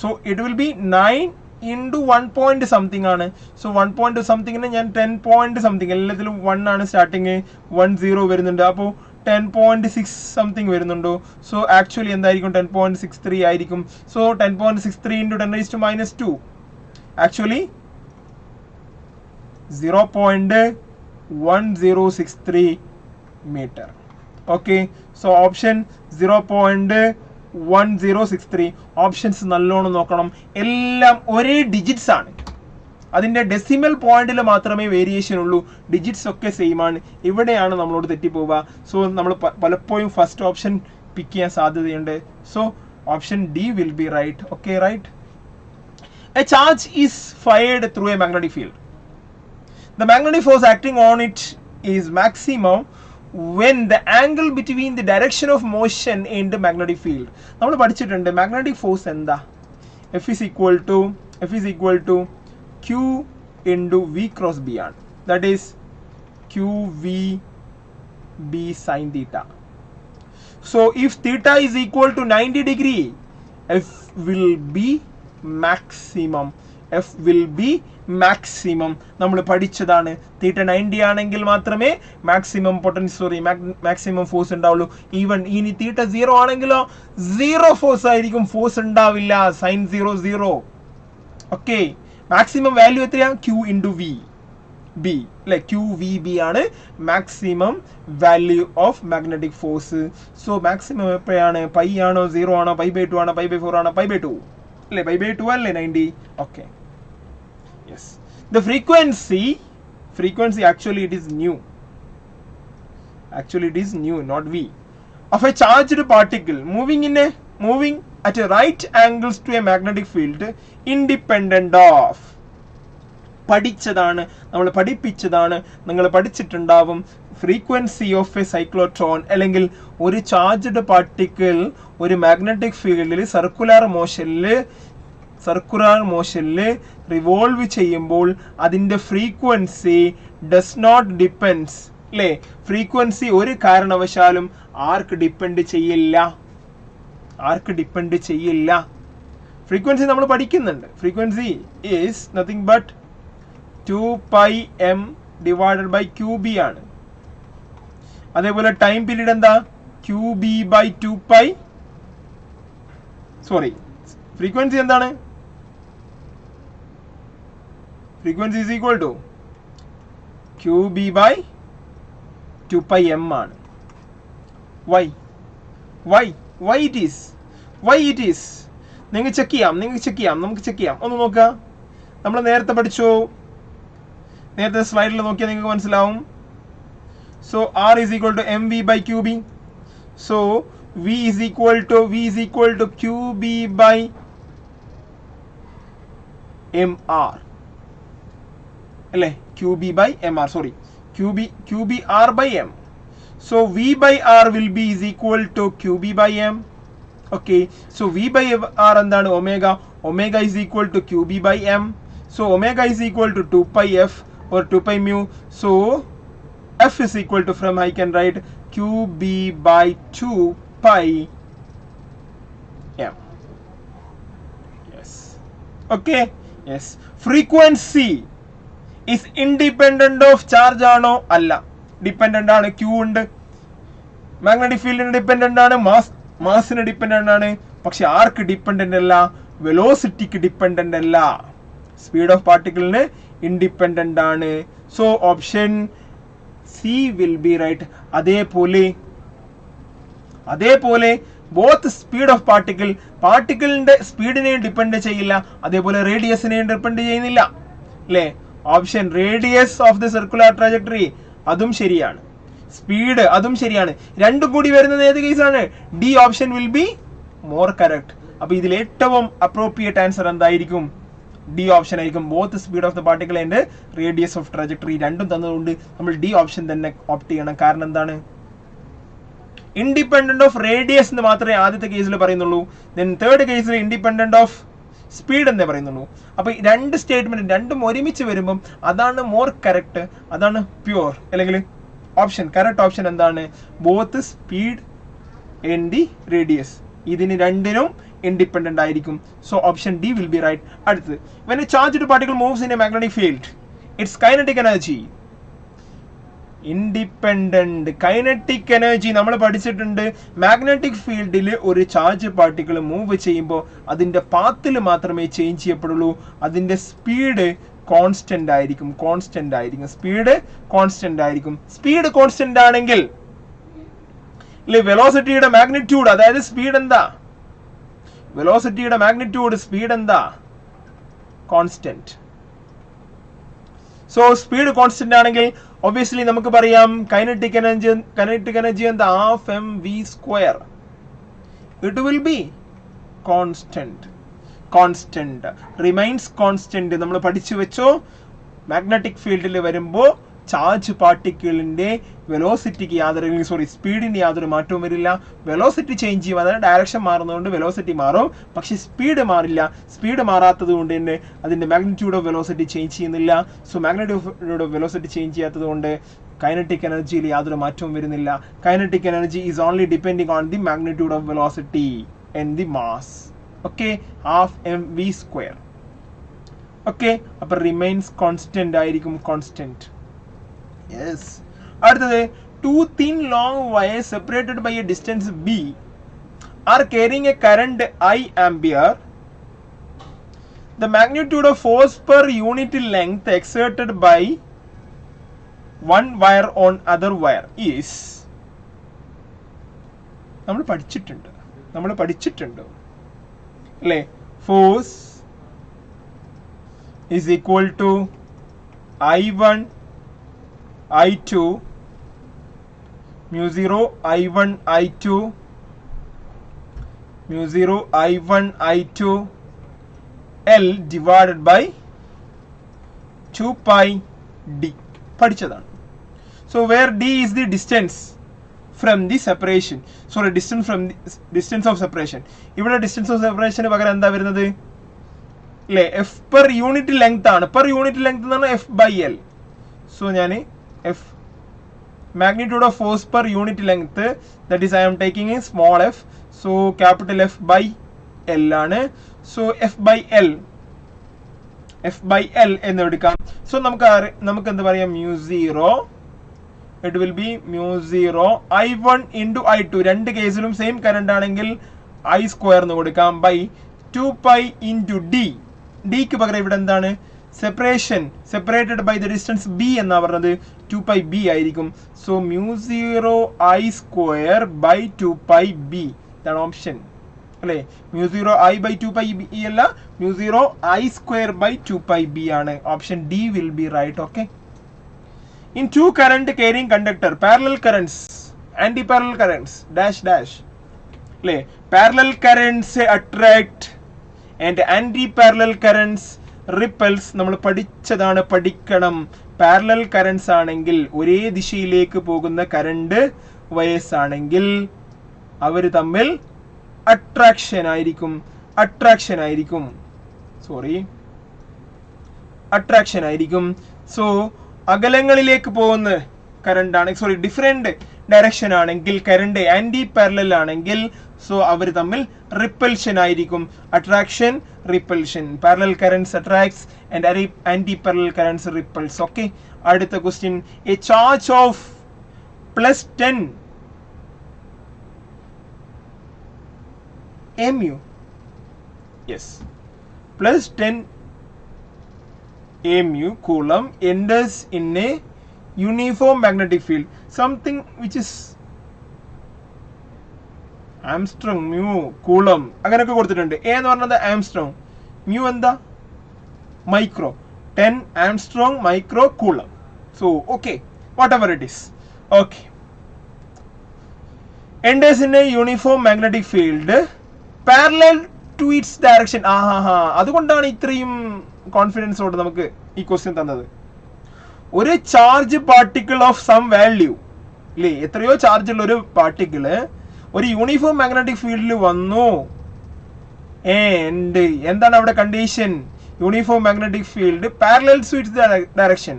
So it will be 9 into 1 point something ആണ്. So 1 point something ഞാൻ 10 point something, എല്ലാത്തിലും 1 ആണ് സ്റ്റാർട്ടിങ്, 10 വരുന്നുണ്ട്. അപ്പോൾ 10.6 something വരുന്നുണ്ടോ? സോ ആക്ച്വലി എന്തായിരിക്കും? 10.63 ആയിരിക്കും. So 10.63 into 10 raised to minus 2 actually 0.1063 meter. Okay, so option 0.1063. Options നല്ലോണം നോക്കണം. എല്ലാം ഒരേ ഡിജിറ്റ്സ് ആണ്. അതിൻ്റെ ഡെസിമൽ പോയിന്റിൽ മാത്രമേ വേരിയേഷൻ ഉള്ളൂ. ഡിജിറ്റ്സ് ഒക്കെ സെയിം ആണ്. ഇവിടെയാണ് നമ്മളോട് തെറ്റിപ്പോവുക. സോ നമ്മൾ പലപ്പോഴും ഫസ്റ്റ് ഓപ്ഷൻ പിക്ക് ചെയ്യാൻ സാധ്യതയുണ്ട്. So option D will be right. Okay, right. A charge is fired through a magnetic field. The magnetic force acting on it is maximum when the angle between the direction of motion in the magnetic field. നമ്മൾ പഠിച്ചിട്ടുണ്ട് മാഗ്നറ്റിക് ഫോഴ്സ് എന്താ? F is equal to Q into V cross B ആണ്. That is QVB sin theta. So if theta is equal to 90 degree, F will be maximum. നമ്മൾ പഠിച്ചതാണ്. തീറ്റ 90 ആണെങ്കിൽ മാത്രമേ മാക്സിമം മാക്സിമം ഫോഴ്സ് ഉണ്ടാവുള്ളൂ. ഈവൻ ഇനി തീറ്റ 0 ആണെങ്കിലോ 0 ഫോഴ്സ് ആയിരിക്കും, ഫോഴ്സ് ഉണ്ടാവില്ല. സൈൻ 0 0. ഓക്കെ, മാക്സിമം വാല്യൂ എത്രയാ? Q into V. B like QVB ആണ് maximum value of magnetic force. So maximum എപ്പോഴാണ്? പൈ ആണോ 0 ആണോ പൈ ബൈ 2 ആണോ പൈ ബൈ 4 ആണോ പൈ ബൈ 2 അല്ലേ? പൈ ബൈ 2 അല്ലേ 90? Okay yes. The frequency actually it is new. Actually it is new, not V. Of a charged particle moving at a right angles to a magnetic field independent of പഠിച്ചതാണ്, നമ്മൾ പഠിപ്പിച്ചതാണ്, നിങ്ങൾ പഠിച്ചിട്ടുണ്ടാവും. ഫ്രീക്വൻസി ഓഫ് എ സൈക്ലോട്രോൺ അല്ലെങ്കിൽ ഒരു ചാർജ്ഡ് പാർട്ടിക്കിൾ ഒരു മാഗ്നറ്റിക് ഫീൽഡിൽ സർക്കുലർ മോഷനിൽ റിവോൾവ് ചെയ്യുമ്പോൾ അതിൻ്റെ ഫ്രീക്വൻസി ഡസ് നോട്ട് ഡിപ്പെൻഡ്സ് അല്ലേ? ഫ്രീക്വൻസി ഒരു കാരണവശാലും ആർക്ക് ഡിപ്പെൻഡ് ചെയ്യില്ല. ഫ്രീക്വൻസി നമ്മൾ പഠിക്കുന്നുണ്ട്. Frequency is nothing but 2πm divided by QB ആണ്. അതേപോലെ ടൈം പീരീഡ് എന്താ? QB by 2π. സോറി, ഫ്രീക്വൻസി എന്താണ്? Frequency is equal to QB by 2πm ആണ്. Why it is? നിങ്ങൾക്ക് ചെക്ക് ചെയ്യാം, നമുക്ക് ചെക്ക് ചെയ്യാം. ഒന്ന് നോക്കുക. നമ്മൾ നേരത്തെ പഠിച്ചു, നേരത്തെ സ്ലൈഡിൽ നോക്കിയാൽ നിങ്ങൾക്ക് മനസ്സിലാവും. So R is equal to mv by qb. So V is equal to qb by mr അല്ലേ? qb by mr, sorry, qb r by m. So V by r will be is equal to qb by m. Okay, so V by r എന്താണ്? omega is equal to qb by m. So omega is equal to 2pi f or 2pi mu. So f is equal to, from I can write qb by 2pi m. Yes. Okay. Yes. Frequency is independent of charge ആണോ? അല്ല, ഡിപ്പെൻഡന്റ് ആണ്. Q ഉണ്ട്, മാഗ്നറ്റിക് ഫീൽഡിന് ഡിപ്പെൻഡന്റ് ആണ്, മാസിന് ഡിപ്പെൻഡന്റ് ആണ്. പക്ഷെ ആർക്ക് ഡിപ്പെൻഡന്റ് അല്ല? വെലോസിറ്റിക്ക് ഡിപ്പെൻഡന്റ് അല്ല, സ്പീഡ് ഓഫ് പാർട്ടിക്കിളിന് ഇൻഡിപെൻഡന്റ് ആണ്. So option C will be right. അതേപോലെ ബോത്ത് സ്പീഡ് ഓഫ് പാർട്ടിക്കിളിന്റെ സ്പീഡിനെയും ഡിപ്പെൻഡ് ചെയ്യില്ല, അതേപോലെ റേഡിയസിനെയും ഡിപ്പെൻഡ് ചെയ്യുന്നില്ല അല്ലേ? Option radius of the circular trajectory അതും ശരിയാണ്, സ്പീഡ് അതും ശരിയാണ്. രണ്ടും കൂടി വരുന്നത് ഏത് കേസാണ്? D option will be more correct. അപ്പൊ ഇതിൽ ഏറ്റവും അപ്രോപ്രിയേറ്റ് ആൻസർ എന്തായിരിക്കും? ഡി ഓപ്ഷൻ ആയിരിക്കും. Both speed of the particle and radius of trajectory രണ്ടും തന്നതുകൊണ്ട് നമ്മൾ ഡി ഓപ്ഷൻ തന്നെ ഓപ്റ്റ് ചെയ്യണം. കാരണം എന്താണ്? ഇൻഡിപെൻഡന്റ് ഓഫ് റേഡിയസ് എന്ന് മാത്രമേ ആദ്യത്തെ കേസിൽ പറയുന്നുള്ളൂ. ദെൻ തേർഡ് കേസിൽ ഇൻഡിപെൻഡന്റ് ഓഫ് സ്പീഡ് എന്നേ പറയുന്നുള്ളൂ. അപ്പൊ രണ്ട് സ്റ്റേറ്റ്മെന്റ് രണ്ടും ഒരുമിച്ച് വരുമ്പം അതാണ് മോർ കറക്റ്റ്, അതാണ് പ്യൂർ. അല്ലെങ്കിൽ ഓപ്ഷൻ കറക്റ്റ് ഓപ്ഷൻ എന്താണ്? Both speed and the radius, ഇതിന് രണ്ടിനും ഇൻഡിപെൻഡന്റ് ആയിരിക്കും. So option D will be right. അടുത്തത്, when a charged particle moves in a magnetic field, its kinetic energy independent. Kinetic energy നമ്മൾ പഠിച്ചിട്ടുണ്ട്. മാഗ്നറ്റിക് ഫീൽഡിൽ ഒരു ചാർജ് പാർട്ടിക്കിൾ മൂവ് ചെയ്യുമ്പോൾ അതിന്റെ പാത്തിൽ മാത്രമേ ചേഞ്ച് ചെയ്യപ്പെടുള്ളൂ. അതിന്റെ സ്പീഡ് കോൺസ്റ്റന്റ് ആയിരിക്കും. സ്പീഡ് കോൺസ്റ്റന്റ് ആണെങ്കിൽ വെലോസിറ്റിയുടെ മാഗ്നിറ്റ്യൂഡ്, അതായത് സ്പീഡ് എന്താ? വെലോസിറ്റിയുടെ മാഗ്നിറ്റ്യൂഡ് സ്പീഡ് എന്താ? കോൺസ്റ്റന്റ്. സോ സ്പീഡ് കോൺസ്റ്റന്റ് ആണെങ്കിൽ ഒബ്വിയസ്ലി നമുക്ക് പറയാം കൈനറ്റിക് എനർജി എന്താ? Half mv². It will B constant remains constant. നമ്മൾ പഠിച്ചു വെച്ചോ, മാഗ്നറ്റിക് ഫീൽഡിൽ വരുമ്പോൾ ചാർജ് പാർട്ടിക്കിളിന്റെ സ്പീഡിന് യാതൊരു മാറ്റവും വരില്ല. വെലോസിറ്റി ചേഞ്ച് ചെയ്യും, അതായത് ഡയറക്ഷൻ മാറുന്നതുകൊണ്ട് വെലോസിറ്റി മാറും, പക്ഷെ സ്പീഡ് മാറില്ല. സ്പീഡ് മാറാത്തത് കൊണ്ട് തന്നെ അതിന്റെ മാഗ്നിറ്റ്യൂഡ് ഓഫ് വെലോസിറ്റി ചേഞ്ച് ചെയ്യുന്നില്ല. So magnitude of velocity change ചെയ്യാത്തത് കൊണ്ട് കൈനറ്റിക് എനർജിയിൽ യാതൊരു മാറ്റവും വരുന്നില്ല. Kinetic energy is only depending on the magnitude of velocity and the mass. Okay, half mv². Okay, അപ്പൊ റിമൈൻസ് കോൺസ്റ്റന്റ് ആയിരിക്കും. കോൺസ്റ്റന്റ്. യെസ്. അടുത്തത്, two thin long wires separated by a distance b are carrying a current I ampere. the magnitude of force per unit length exerted by one wire on other wire is നമ്മൾ പഠിച്ചിട്ടുണ്ട് അല്ലേ force is equal to I1 I2 mu 0 I1 I2 mu 0 I1 I2 L divided by 2 pi d. പഠിച്ചതാണ്. So where d is the distance from the separation, sorry, distance from the distance of separation. ഇവിടെ distance of separation പകരം എന്താ വരുന്നത് അല്ലേ f per unit length ആണ്. per unit length എന്ന് പറഞ്ഞാൽ f by l. so ഞാൻ f magnitude of force per unit length, that is I am taking a small f, so capital F by L ആണ്. so f by L എന്ന് എടുക്കാം. so നമുക്ക് എന്താ പറയാം mu 0, it will be mu 0 I1 into I2, രണ്ട് കേസിലും സെയിം കറണ്ട് ആണെങ്കിൽ I സ്ക്വയർ എന്ന് കൊടുക്കാം by 2 pi into d. ഡിക്ക് പകരം ഇവിടെ എന്താണ് separated by the distance b എന്നാ പറഞ്ഞത് 2 pi b ആയിരിക്കും. so mu 0 I square by 2 pi b, ഇതാണ് ഓപ്ഷൻ അല്ലേ. mu 0 I by 2 pi b അല്ല, mu 0 I square by 2 pi b ആണ്. Option D will be right. okay. in two current carrying conductor, parallel currents, anti-parallel currents dash dash അല്ലേ. parallel currents attract and anti-parallel currents repels. നമ്മൾ പഠിച്ചതാണ്, പഠിക്കണം. പാരലൽ കറൻസ് ആണെങ്കിൽ ഒരേ ദിശയിലേക്ക് പോകുന്ന കറണ്ട് വയേഴ്സ് ആണെങ്കിൽ അവർ തമ്മിൽ അട്രാക്ഷൻ ആയിരിക്കും. സോ അകലങ്ങളിലേക്ക് പോകുന്ന കറണ്ട് ആണ്, സോറി ഡിഫറെന്റ് ഡയറക്ഷൻ ആണെങ്കിൽ കറണ്ട് ആന്റി പാരലൽ ആണെങ്കിൽ സോ അവർ തമ്മിൽ റിപ്പൽഷൻ ആയിരിക്കും. Attraction repulsion. Parallel currents attracts and anti parallel currents repels. Okay. അടുത്ത question, a charge of +10 mu, yes, +10 mu coulomb enters in a uniform magnetic field, something which is Armstrong mu coulomb അങ്ങനെയൊക്കെ കൊടുത്തിട്ടുണ്ട്. എ എന്ന് പറഞ്ഞത് ആംസ്ട്രോങ്, mu എന്താ micro, 10 Armstrong micro coulomb. So okay, what ever it is. Okay. enters in a uniform magnetic field parallel to its direction. അതുകൊണ്ടാണ് ഇത്രയും കോൺഫിഡൻസോട് നമുക്ക് ഈ ക്വസ്റ്റ്യൻ തന്നത്. ഒരു charge particle of some value അല്ലേ, എത്രയോ ചാർജ് ഉള്ള ഒരു പാർട്ടിക്കിള് ഒരു യൂണിഫോം മാഗ്നറ്റിക് ഫീൽഡിൽ വന്നു. ആൻഡ് എന്താണ് അവിടെ condition? Uniform magnetic field parallel to its direction.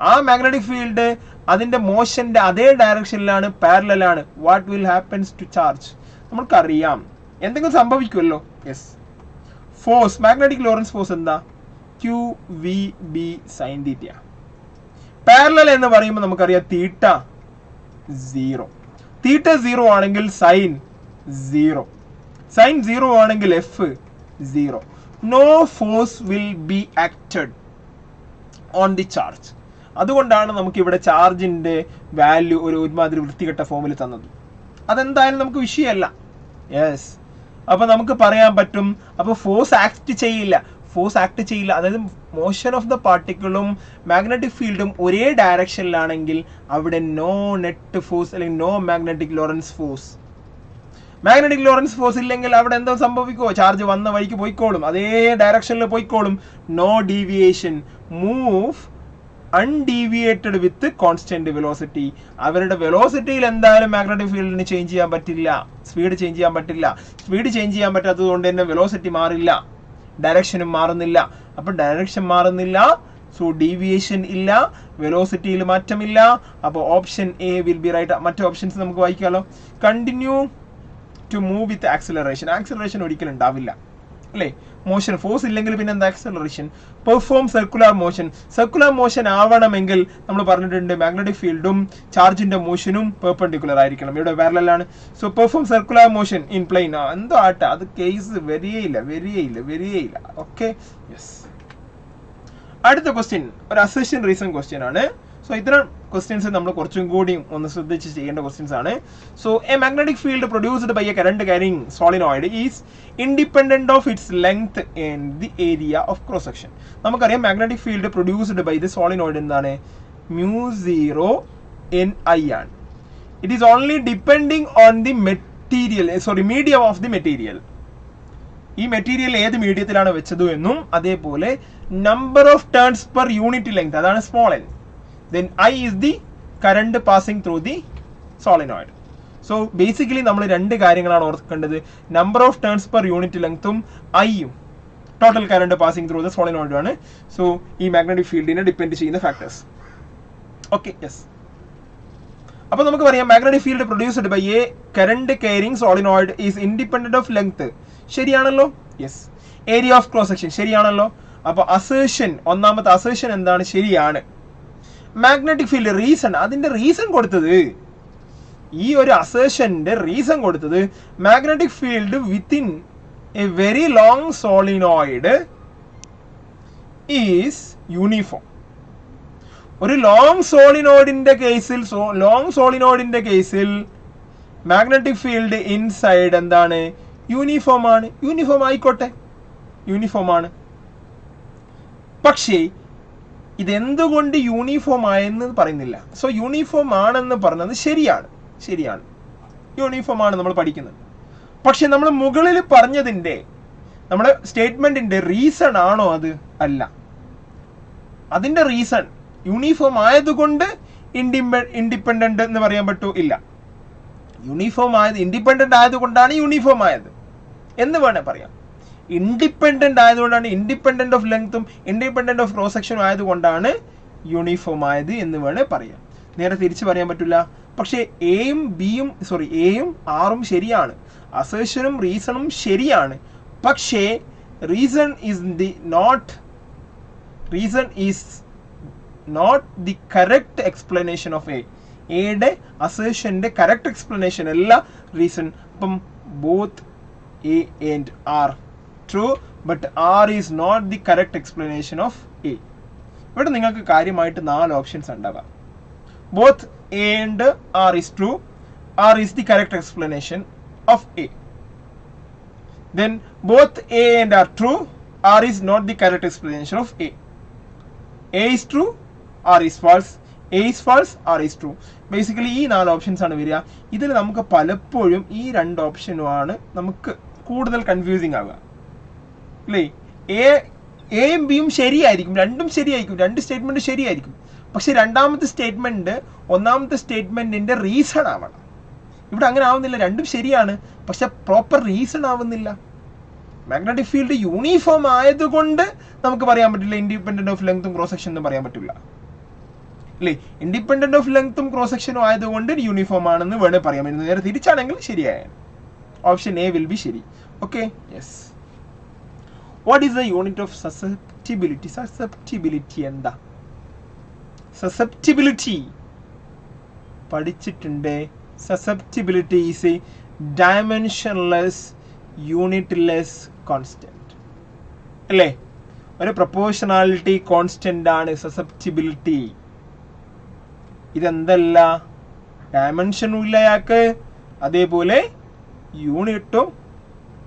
ആ മാഗ്നറ്റിക് ഫീൽഡ് അതിന്റെ മോഷന്റെ അതേ ഡയറക്ഷനിലാണ്, പാരലൽ ആണ്. What will happens to charge? നമുക്കറിയാം എന്തെങ്കിലും സംഭവിക്കുമല്ലോ. Yes. Force, magnetic Lorentz force എന്താ? QVB sin θ. പാരലൽ എന്ന് പറയുമ്പോൾ നമുക്കറിയാം തീറ്റ 0. തീറ്റ 0 ആണെങ്കിൽ സൈൻ 0. സൈൻ 0 ആണെങ്കിൽ F 0. No force will be acted on the charge. അതുകൊണ്ടാണ് നമുക്ക് ഇവിടെ ചാർജിന്റെ വാല്യൂ ഒരു ഒരുമാതിരി വൃത്തികെട്ട ഫോമിൽ തന്നത്. അതെന്തായാലും നമുക്ക് വിഷയമല്ല. യെസ്. അപ്പൊ നമുക്ക് പറയാൻ പറ്റും, അപ്പൊ ഫോഴ്സ് ആക്ട് ചെയ്യില്ല. അതായത് മോഷൻ ഓഫ് ദ പാർട്ടിക്കിളും മാഗ്നറ്റിക് ഫീൽഡും ഒരേ ഡയറക്ഷനിലാണെങ്കിൽ അവിടെ നോ നെറ്റ് ഫോഴ്സ് അല്ലെങ്കിൽ no magnetic Lorentz force. Magnetic Lorentz force ഇല്ലെങ്കിൽ അവിടെ എന്തോ സംഭവിക്കുമോ? ചാർജ് വന്ന വഴിക്ക് പോയിക്കോളും, അതേ ഡയറക്ഷനിൽ പോയിക്കോളും. No deviation. Move undeviated with constant velocity. അവരുടെ വെലോസിറ്റിയിൽ എന്തായാലും മാഗ്നറ്റിക് ഫീൽഡിന് ചേഞ്ച് ചെയ്യാൻ പറ്റില്ല, സ്പീഡ് ചേഞ്ച് ചെയ്യാൻ പറ്റില്ല. സ്പീഡ് ചേഞ്ച് ചെയ്യാൻ പറ്റാത്തത് കൊണ്ട് തന്നെ വെലോസിറ്റി മാറില്ല, ഡയറക്ഷനും മാറുന്നില്ല. അപ്പൊ ഡയറക്ഷൻ മാറുന്നില്ല, സോ ഡീവിയേഷൻ ഇല്ല, വെലോസിറ്റിയിൽ മാറ്റമില്ല. അപ്പോൾ option A will be right. മറ്റു ഓപ്ഷൻസ് നമുക്ക് വായിക്കാമല്ലോ. Continue to move with acceleration. Acceleration ഒരിക്കലും ഉണ്ടാവില്ല അല്ലേ. മോഷൻ, ഫോഴ്സ് ഇല്ലെങ്കിൽ പിന്നെ എന്താ acceleration. Perform circular motion, circular motion ആവണമെങ്കിൽ നമ്മൾ പറഞ്ഞിട്ടുണ്ട് മാഗ്നറ്റിക് ഫീൽഡും ചാർജിന്റെ മോഷനും പെർപെൻഡിക്കുലർ ആയിരിക്കണം, ഇവിടെ പാരലൽ ആണ്. So perform circular motion in plane, എന്തോ ആട്ടെ അത് കേസ് വരികയില്ല. Okay, yes. അടുത്ത ക്വസ്റ്റ്യൻ ഒരു അസർഷൻ റീസൺ ക്വസ്റ്റ്യൻ ആണ്. സോ ഇത്തരം ക്വസ്റ്റ്യൻസ് നമ്മൾ കുറച്ചും കൂടി ഒന്ന് ശ്രദ്ധിച്ച് ചെയ്യേണ്ട ക്വസ്റ്റ്യൻസ് ആണ്. So a magnetic field produced by a current carrying solenoid is independent of its length and the area of cross section. നമുക്കറിയാം magnetic field produced by the solenoid എന്താണ്, μ0 Ni ആണ്. It is only depending on the medium of the material. ഈ മെറ്റീരിയൽ ഏത് മീഡിയത്തിലാണ് വെച്ചത് എന്നും അതേപോലെ number of turns per unit length, അതാണ് small n. Then I is the current passing through the solenoid. So basically നമ്മൾ രണ്ട് കാര്യങ്ങളാണ് ഓർക്കേണ്ടത്, number of turns per unit ലെങ്ത്തും ഐയും total current passing through the solenoid ആണ്. സോ ഈ മാഗ്നറ്റിക് ഫീൽഡിനെ ഡിപ്പെൻഡ് ചെയ്യുന്ന ഫാക്ടേഴ്സ്. Okay, yes. അപ്പോൾ നമുക്ക് പറയാം magnetic field produced by a current carrying solenoid is independent of length. ശരിയാണല്ലോ, yes. Area of cross section ശരിയാണല്ലോ. അപ്പോൾ അസേർഷൻ, ഒന്നാമത്തെ അസേർഷൻ എന്താണ്, ശരിയാണ്. മാഗ്നറ്റിക് ഫീൽഡ് റീസൺ, അതിന്റെ റീസൺ കൊടുത്തത്, ഈ ഒരു അസേർഷന്റെ റീസൺ കൊടുത്തത് magnetic field within A very long solenoid is uniform. ഒരു ലോങ് സോളിനോയിഡിന്റെ കേസിൽ മാഗ്നറ്റിക് ഫീൽഡ് ഇൻസൈഡ് എന്താണ്, യൂണിഫോം ആണ്. യൂണിഫോം ആയിക്കോട്ടെ, യൂണിഫോം ആണ്. പക്ഷേ ഇതെന്തുകൊണ്ട് യൂണിഫോം ആയെന്ന് പറയുന്നില്ല. സോ യൂണിഫോം ആണെന്ന് പറഞ്ഞത് ശരിയാണ്, യൂണിഫോം ആണ് നമ്മൾ പഠിക്കുന്നത്. പക്ഷെ നമ്മൾ മുകളിൽ പറഞ്ഞതിന്റെ, നമ്മുടെ സ്റ്റേറ്റ്മെന്റിന്റെ റീസൺ ആണോ അത്? അല്ല. അതിന്റെ റീസൺ യൂണിഫോം ആയതുകൊണ്ട് ഇൻഡിപെൻഡന്റ് എന്ന് പറയാൻ പറ്റൂ? ഇല്ല. ഇൻഡിപെൻഡന്റ് ആയതുകൊണ്ടാണ് യൂണിഫോം ആയത് എന്ന് വേണേ പറയാം. ഇൻഡിപെൻഡന്റ് ആയതുകൊണ്ടാണ്, ഇൻഡിപെൻഡന്റ് ഓഫ് ലെങ്ത്തും ഇൻഡിപെൻഡന്റ് ഓഫ് ക്രോസ് സെക്ഷനും ആയതുകൊണ്ടാണ് യൂണിഫോം ആയത് എന്ന് വേണേ പറയാം. നേരെ തിരിച്ച് പറയാൻ പറ്റില്ല. പക്ഷേ എയും ആറും ശരിയാണ്, അസേർഷനും റീസണും ശരിയാണ്. പക്ഷേ reason is not the correct explanation of എയുടെ അസേർഷന്റെ കറക്റ്റ് എക്സ്പ്ലനേഷൻ അല്ല റീസൺ. അപ്പം both A and R true, but R is not the correct explanation of A. ഇവിടെ നിങ്ങൾക്ക് കാര്യമായിട്ട് 4 ഓപ്ഷൻസ് ഉണ്ടാവാം. Both A and R is true. R is the correct explanation of A. Then both A and R true. R is not the correct explanation of A. A is true, R is false. A is false, R is true. Basically ഈ 4 ഓപ്ഷൻസ് ആണ് വരിക. ഇതിൽ നമുക്ക് പലപ്പോഴും ഈ 2 ഓപ്ഷനുമാണ് നമുക്ക് കൂടുതൽ കൺഫ്യൂസിങ് ആവുക അല്ലേ. എയും ബിയും ശരിയായിരിക്കും, രണ്ടും ശരിയായിരിക്കും, 2 സ്റ്റേറ്റ്മെന്റ് ശരിയായിരിക്കും. പക്ഷെ രണ്ടാമത്തെ സ്റ്റേറ്റ്മെന്റ് ഒന്നാമത്തെ സ്റ്റേറ്റ്മെന്റിന്റെ റീസൺ ആവണം. ഇവിടെ അങ്ങനെ ആവുന്നില്ല, രണ്ടും ശരിയാണ് പക്ഷെ പ്രോപ്പർ റീസൺ ആവുന്നില്ല. മാഗ്നറ്റിക് ഫീൽഡ് യൂണിഫോം ആയതുകൊണ്ട് നമുക്ക് പറയാൻ പറ്റില്ല ഇൻഡിപെൻഡന്റ് ഓഫ് ലെങ്ത്തും ക്രോസ് സെക്ഷൻ എന്ന് പറയാൻ പറ്റില്ല അല്ലേ. ഇൻഡിപെൻഡന്റ് ഓഫ് ലെങ്ത്തും ക്രോസ് സെക്ഷനും ആയതുകൊണ്ട് യൂണിഫോം ആണെന്ന് വേണേ പറയാൻ പറ്റും. നേരെ തിരിച്ചാണെങ്കിൽ ശരിയായ ഓപ്ഷൻ എ വിൽ ബി ശരി. Okay, yes. What is the unit of susceptibility? Susceptibility എന്താ? Susceptibility പഠിച്ചിട്ടുണ്ട്. Susceptibility is a dimensionless unitless constant അല്ലേ. ഒരു പ്രൊപ്പോർഷണാലിറ്റി കോൺസ്റ്റന്റ് ആണ് സസെപ്റ്റിബിലിറ്റി. ഇതെന്തല്ല, ഡയമെൻഷനും ഇല്ല യാക്ക്, അതേപോലെ യൂണിറ്റും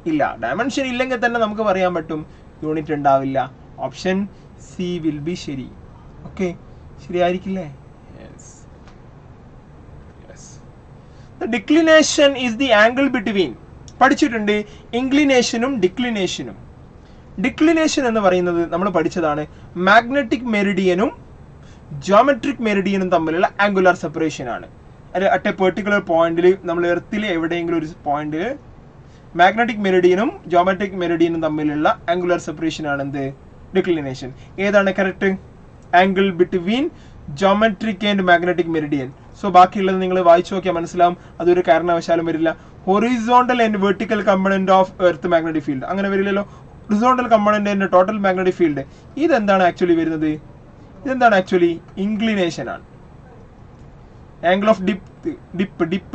ഇല്ല. ഡയമെൻഷൻ ഇല്ലെങ്കിൽ തന്നെ നമുക്ക് പറയാൻ പറ്റും യൂണിറ്റ് ഉണ്ടാവില്ല. ഓപ്ഷൻ സി വിൽ ബി ശരി. Okay, ശരിയായിരിക്കില്ലേ? The declination is the angle between, പഠിച്ചിട്ടുണ്ട്, ഇൻക്ലിനേഷനും ഡിക്ലിനേഷനും. ഡിക്ലിനേഷൻ എന്ന് പറയുന്നത് നമ്മൾ പഠിച്ചതാണ് മാഗ്നറ്റിക് മെറിഡിയനും ജോമെട്രിക് മെറിഡിയനും തമ്മിലുള്ള ആംഗുലാർ സെപ്പറേഷൻ ആണ്. അറ്റ് എ പെർട്ടിക്കുലർ പോയിന്റിൽ, നമ്മൾ എർത്തിലെ എവിടെയെങ്കിലും ഒരു പോയിന്റിൽ മാഗ്നറ്റിക് മെറിഡിയനും ജോമെട്രിക് മെറിഡിയനും തമ്മിലുള്ള ആംഗുലാർ സെപ്പറേഷൻ ആണ് എന്ത്, ഡിക്ലിനേഷൻ. ഏതാണ് correct? Angle between geometric and magnetic Meridian. So ബാക്കിയുള്ളത് നിങ്ങൾ വായിച്ചു നോക്കിയാൽ മനസ്സിലാവും, അതൊരു കാരണവശാലും വരില്ല. Horizontal and vertical component of earth magnetic field അങ്ങനെ വരില്ലല്ലോ. ഹൊറിസോണ്ടൽ കമ്പോണന്റിന്റെ ടോട്ടൽ മാഗ്നറ്റിക് ഫീൽഡ് ഇതെന്താണ് ആക്ച്വലി വരുന്നത്? ഇതെന്താണ് ആക്ച്വലി? ഇൻക്ലിനേഷൻ ആണ്. ആംഗിൾ ഓഫ്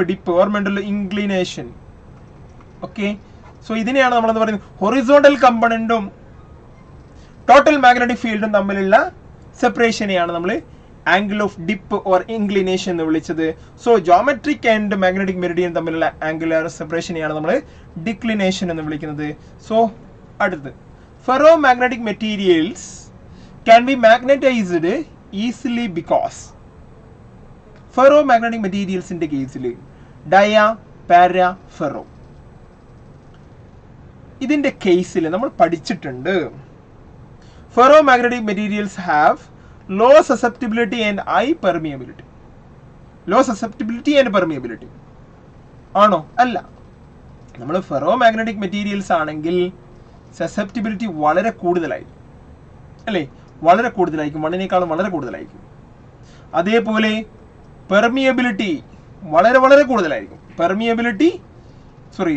ഡിപ്പ് ഓർമ്മയുണ്ടല്ലോ, ഇൻക്ലിനേഷൻ. ഓക്കെ, സോ ഇതിനെയാണ് നമ്മൾ എന്ന് പറയുന്നത് ഹൊറിസോണ്ടൽ കമ്പോണന്റും ടോട്ടൽ മാഗ്നറ്റിക് ഫീൽഡും തമ്മിലുള്ള സെപ്പറേഷനെയാണ് നമ്മൾ angle of dip or inclination എന്ന് വിളിച്ചത്. So geometric and magnetic meridian തമ്മിലുള്ള ആംഗുലർ സെപ്പറേഷനെയാണ് നമ്മൾ ഡിക്ലിനേഷൻ എന്ന് വിളിക്കുന്നത്. സോ അടുത്ത്, ferromagnetic materials can be magnetised easily because ferromagnetic മെറ്റീരിയൽസിന്റെ കേസിൽ ഡയ, പാര, ഫെറോ ഇതിന്റെ കേസിൽ നമ്മൾ പഠിച്ചിട്ടുണ്ട്. Ferromagnetic materials have low susceptibility and high permeability. Low susceptibility and permeability ആണോ? അല്ല. നമ്മൾ ഫെറോ മാഗ്നറ്റിക് മെറ്റീരിയൽസ് ആണെങ്കിൽ സസെപ്റ്റിബിലിറ്റി വളരെ കൂടുതലായിരിക്കും, അല്ലേ? വളരെ കൂടുതലായിരിക്കും, മണ്ണിനേക്കാളും വളരെ കൂടുതലായിരിക്കും. അതേപോലെ പെർമിയബിലിറ്റി വളരെ വളരെ കൂടുതലായിരിക്കും.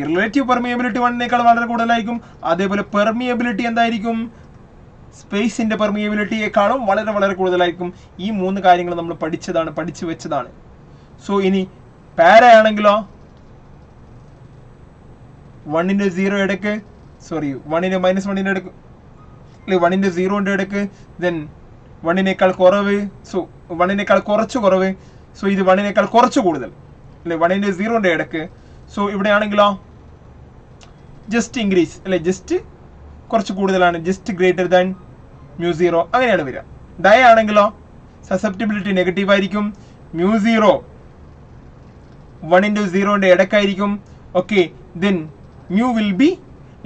റിലേറ്റീവ് പെർമിയബിലിറ്റി മണ്ണിനേക്കാൾ വളരെ കൂടുതലായിരിക്കും. അതേപോലെ പെർമിയബിലിറ്റി എന്തായിരിക്കും? സ്പേസിന്റെ പെർമിയബിലിറ്റിയേക്കാളും വളരെ വളരെ കൂടുതലായിരിക്കും. ഈ 3 കാര്യങ്ങൾ നമ്മൾ പഠിച്ചു വെച്ചതാണ്. സോ ഇനി പാര ആണെങ്കിലോ 1ന്റെ 0 ഇടയ്ക്ക്, 1ന്റെ -1ന്റെ ഇടയ്ക്ക്, അല്ലെ 1ന്റെ 0ന്റെ ഇടയ്ക്ക്, ദെൻ 1നേക്കാൾ കുറവ്, സോ 1നേക്കാൾ കുറച്ച് കുറവ്, സോ ഇത് 1നേക്കാൾ കുറച്ച് കൂടുതൽ, അല്ലെ 1ന്റെ 0ന്റെ ഇടയ്ക്ക്. സോ ഇവിടെ ആണെങ്കിലോ ജസ്റ്റ് ഇൻക്രീസ്, അല്ലെ ജസ്റ്റ് കുറച്ച് കൂടുതലാണ്, ജസ്റ്റ് ഗ്രേറ്റർ ദാൻ μ0 അങ്ങനെയാണ് വരിക. ഡയ ആണെങ്കിലോ സസെപ്റ്റിബിലിറ്റി നെഗറ്റീവ് ആയിരിക്കും, μ0 1ന്റെ 0ന്റെ ഇടയ്ക്കായിരിക്കും. Okay, then μ will be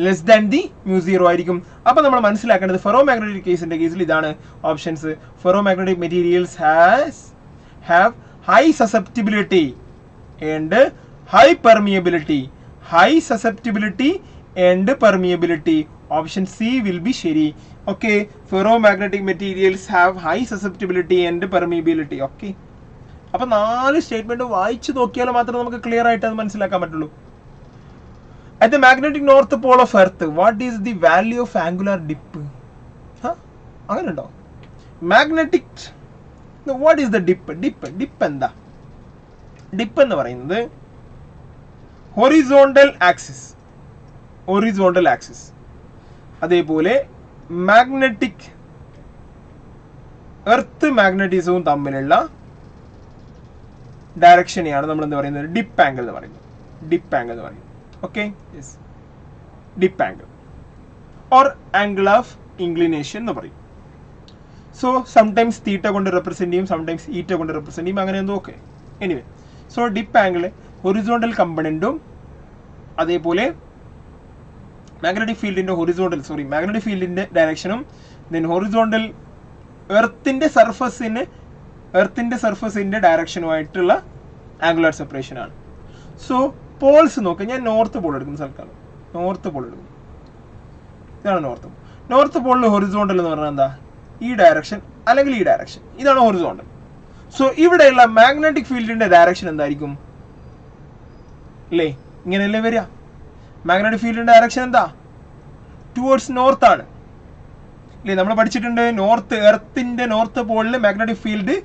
less than the μ0 ആയിരിക്കും. അപ്പൊ നമ്മൾ മനസ്സിലാക്കേണ്ടത് ഫെറോ മാഗ്നറ്റിക് കേസിന്റെ കേസിൽ ഇതാണ് options. Ferromagnetic materials have high susceptibility and high permeability. High susceptibility and permeability. Option C will be ശരി. Okay, ferromagnetic materials have high susceptibility and permeability. Okay, അപ്പൊ 4 സ്റ്റേറ്റ്മെന്റ് വായിച്ചു നോക്കിയാൽ മാത്രമേ നമുക്ക് ക്ലിയർ ആയിട്ട് അത് മനസ്സിലാക്കാൻ പറ്റുള്ളൂ. At the magnetic north pole of Earth, what is the value of angular dip? അങ്ങനെ ഉണ്ടോ? Magnetic, what is the dip? Dip എന്താ? ഡിപ്പ് എന്ന് പറയുന്നത് ഹൊറിസോണ്ടൽ ആക്സിസ്, അതേപോലെ മാഗ്നറ്റിക് എർത്ത് മാഗ്നറ്റിസവും തമ്മിലുള്ള ഡയറക്ഷനെയാണ് നമ്മൾ എന്ത് പറയുന്നത്? ഡിപ്പ് ആംഗിൾ എന്ന് പറയുന്നത്. Okay, yes, dip angle or angle of inclination എന്ന് പറയും. സോ സംടൈംസ് തീറ്റ കൊണ്ട് റെപ്രസെന്റ് ചെയ്യും, സംടൈംസ് ഈറ്റ കൊണ്ട് റെപ്രസെന്റ് ചെയ്യും, അങ്ങനെ എന്തോ. Okay, anyway, so dip angle horizontal കമ്പണന്റും അതേപോലെ മാഗ്നറ്റിക് ഫീൽഡിന്റെ ഡയറക്ഷനും, ദെൻ ഹൊറിസോണ്ടൽ എർത്തിന്റെ സർഫസിന്റെ ഡയറക്ഷനുമായിട്ടുള്ള ആംഗുലർ സെപ്പറേഷൻ ആണ്. സോ പോൾസ് നോക്കുക, ഞാൻ നോർത്ത് പോൾ എടുക്കുന്ന സ്ഥലത്താണ്. ഇതാണ് നോർത്ത് പോളിൽ ഹൊറിസോണ്ടൽ എന്ന് പറഞ്ഞാൽ എന്താ? ഈ ഡയറക്ഷൻ അല്ലെങ്കിൽ ഈ ഡയറക്ഷൻ, ഇതാണ് ഹൊറിസോണ്ടൽ. സോ ഇവിടെയുള്ള മാഗ്നറ്റിക് ഫീൽഡിന്റെ ഡയറക്ഷൻ എന്തായിരിക്കും? അല്ലേ, ഇങ്ങനെയല്ലേ വരിക? മാഗ്നറ്റിക് ഫീൽഡിന്റെ ഡയറക്ഷൻ എന്താ? ടുവേർഡ്സ് നോർത്ത് ആണ്, അല്ലേ? നമ്മൾ പഠിച്ചിട്ടുണ്ട് എർത്തിന്റെ നോർത്ത് പോളിൽ മാഗ്നറ്റിക് ഫീൽഡ്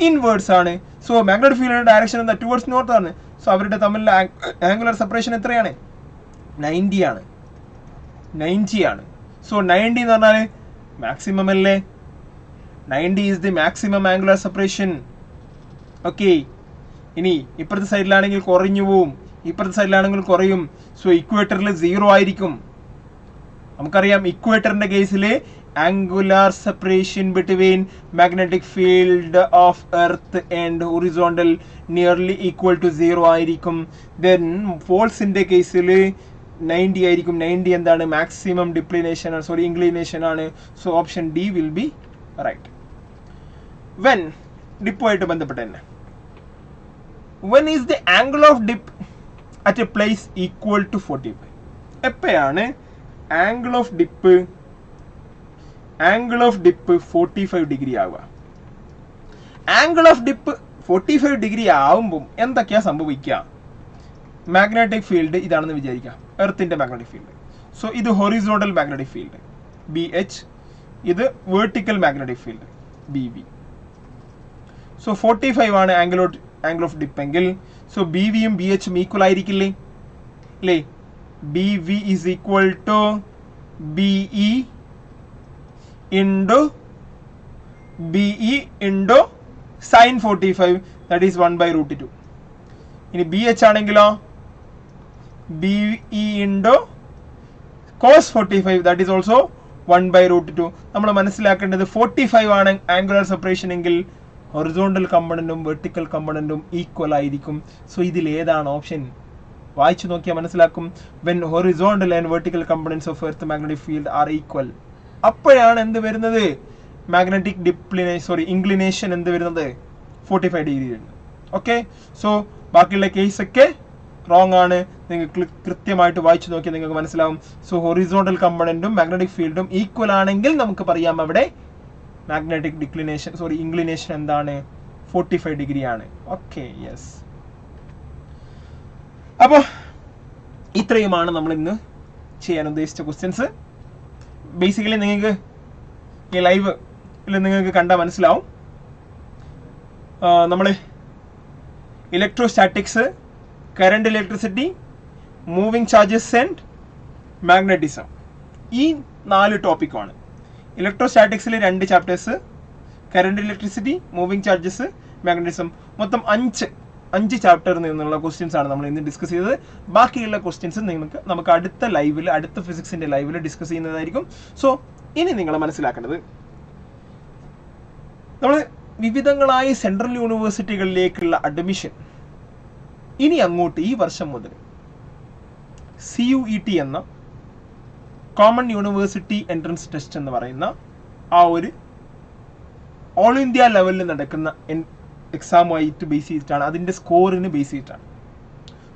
ഇൻവേർഡ്സ് ആണ്. സോ മാഗ്നറ്റിക് ഫീൽഡിന്റെ ഡയറക്ഷൻ എന്താ? ടുവേർഡ്സ് നോർത്ത് ആണ്. സോ അവരുടെ തമ്മിലുള്ള ആംഗുലർ സെപ്പറേഷൻ എത്രയാണ്? 90 ആണ്. സോ 90 എന്ന് പറഞ്ഞാൽ മാക്സിമം അല്ലേ? 90 is the maximum angular separation. Okay, ഇനി ഇപ്പുറത്തെ സൈഡിലാണെങ്കിൽ കുറഞ്ഞു പോവും, ഇപ്പുറത്തെ സൈഡിലാണെങ്കിൽ കുറയും. സോ ഇക്വേറ്ററിൽ 0 ആയിരിക്കും. നമുക്കറിയാം ഇക്വേറ്ററിന്റെ കേസിൽ angular separation between magnetic field of earth and horizontal nearly equal to 0 ആയിരിക്കും. ദെൻ പോൾസിന്റെ കേസിൽ 90 ആയിരിക്കും. 90 എന്താണ്? മാക്സിമം ഇൻക്ലിനേഷൻ ആണ്. So option D will be right. When ഡിപ്പുമായിട്ട് ബന്ധപ്പെട്ട് തന്നെ, when is the angle of dip at a place equal to 45? എപ്പോഴാണ് ആംഗിൾ ഓഫ് ഡിപ്പ് 45 ഡിഗ്രി ആവുക? ആംഗിൾ ഓഫ് ഡിപ്പ് 45 ഡിഗ്രി ആവുമ്പം എന്തൊക്കെയാ സംഭവിക്കുക? മാഗ്നറ്റിക് ഫീൽഡ് ഇതാണെന്ന് വിചാരിക്കുക, എർത്തിന്റെ മാഗ്നറ്റിക് ഫീൽഡ്. സോ ഇത് ഹൊറിസോണ്ടൽ മാഗ്നറ്റിക് ഫീൽഡ് BH, ഇത് vertical magnetic field BV. So 45 ആണ് ആംഗിൾ ഓഫ് ഡിപ്പ് എങ്കിൽ സോ BV യും BH ഉം ഈക്വൽ ആയിരിക്കില്ലേ അല്ലേ? BV is equal to BE into sin 45, that is 1/√2. ഇനി BH ആണെങ്കിലോ BE into cos 45, that is also 1/√2. നമ്മൾ മനസ്സിലാക്കേണ്ടത് 45 ആണ് ആംഗുലർ സെപ്പറേഷൻ എങ്കിൽ ഹൊറിസോണ്ടൽ കമ്പോണന്റും വെർട്ടിക്കൽ കമ്പോണന്റും ഈക്വൽ ആയിരിക്കും. സോ ഇതിൽ ഏതാണ് ഓപ്ഷൻ? വായിച്ചു നോക്കിയാൽ മനസ്സിലാക്കും. When horizontal and vertical components of earth magnetic field are equal, അപ്പോഴാണ് എന്ത് വരുന്നത്? മാഗ്നറ്റിക് ഇൻക്ലിനേഷൻ എന്ത് വരുന്നത്? 45 ഡിഗ്രി വരുന്നത്. ഓക്കെ, സോ ബാക്കിയുള്ള കേസൊക്കെ റോങ് ആണ്. നിങ്ങൾക്ക് കൃത്യമായിട്ട് വായിച്ചു നോക്കിയാൽ നിങ്ങൾക്ക് മനസ്സിലാവും. സോ ഹൊറിസോണ്ടൽ കമ്പോണന്റും മാഗ്നറ്റിക് ഫീൽഡും ഈക്വൽ ആണെങ്കിൽ നമുക്ക് പറയാം അവിടെ മാഗ്നറ്റിക് ഇൻക്ലിനേഷൻ എന്താണ്? 45 ഡിഗ്രി ആണ്. Okay, yes. അപ്പോൾ ഇത്രയുമാണ് നമ്മൾ ഇന്ന് ചെയ്യാൻ ഉദ്ദേശിച്ച ക്വസ്റ്റ്യൻസ്. ബേസിക്കലി നിങ്ങൾക്ക് ഈ ലൈവ് നിങ്ങൾക്ക് കണ്ടാൽ മനസ്സിലാവും. നമ്മൾ electrostatics, current electricity, moving charges and magnetism, ഈ 4 ടോപ്പിക്കാണ്. ഇലക്ട്രോസ്റ്റാറ്റിക്സിൽ 2 chapters, current electricity, moving charges, magnetism, മൊത്തം 5 ചാപ്റ്ററിൽ നിന്നുള്ള ക്വസ്റ്റ്യൻസ് ആണ് നമ്മൾ ഇന്ന് ഡിസ്കസ് ചെയ്തത്. ബാക്കിയുള്ള ക്വസ്റ്റ്യൻസ് നമുക്ക് അടുത്ത ഫിസിക്സിന്റെ ലൈവിൽ ഡിസ്കസ് ചെയ്യുന്നതായിരിക്കും. സോ ഇനി നിങ്ങൾ മനസ്സിലാക്കേണ്ടത്, നമ്മൾ വിവിധങ്ങളായ സെൻട്രൽ യൂണിവേഴ്സിറ്റികളിലേക്കുള്ള അഡ്മിഷൻ ഇനി അങ്ങോട്ട് ഈ വർഷം മുതൽ CUET എന്ന കോമൺ യൂണിവേഴ്സിറ്റി എൻട്രൻസ് ടെസ്റ്റ് എന്ന് പറയുന്ന ആ ഒരു ഓൾ ഇന്ത്യ ലെവലിൽ നടക്കുന്ന എക്സാമുമായിട്ട് ബേസ് ചെയ്തിട്ടാണ്, അതിൻ്റെ സ്കോറിന് ബേസ് ചെയ്തിട്ടാണ്.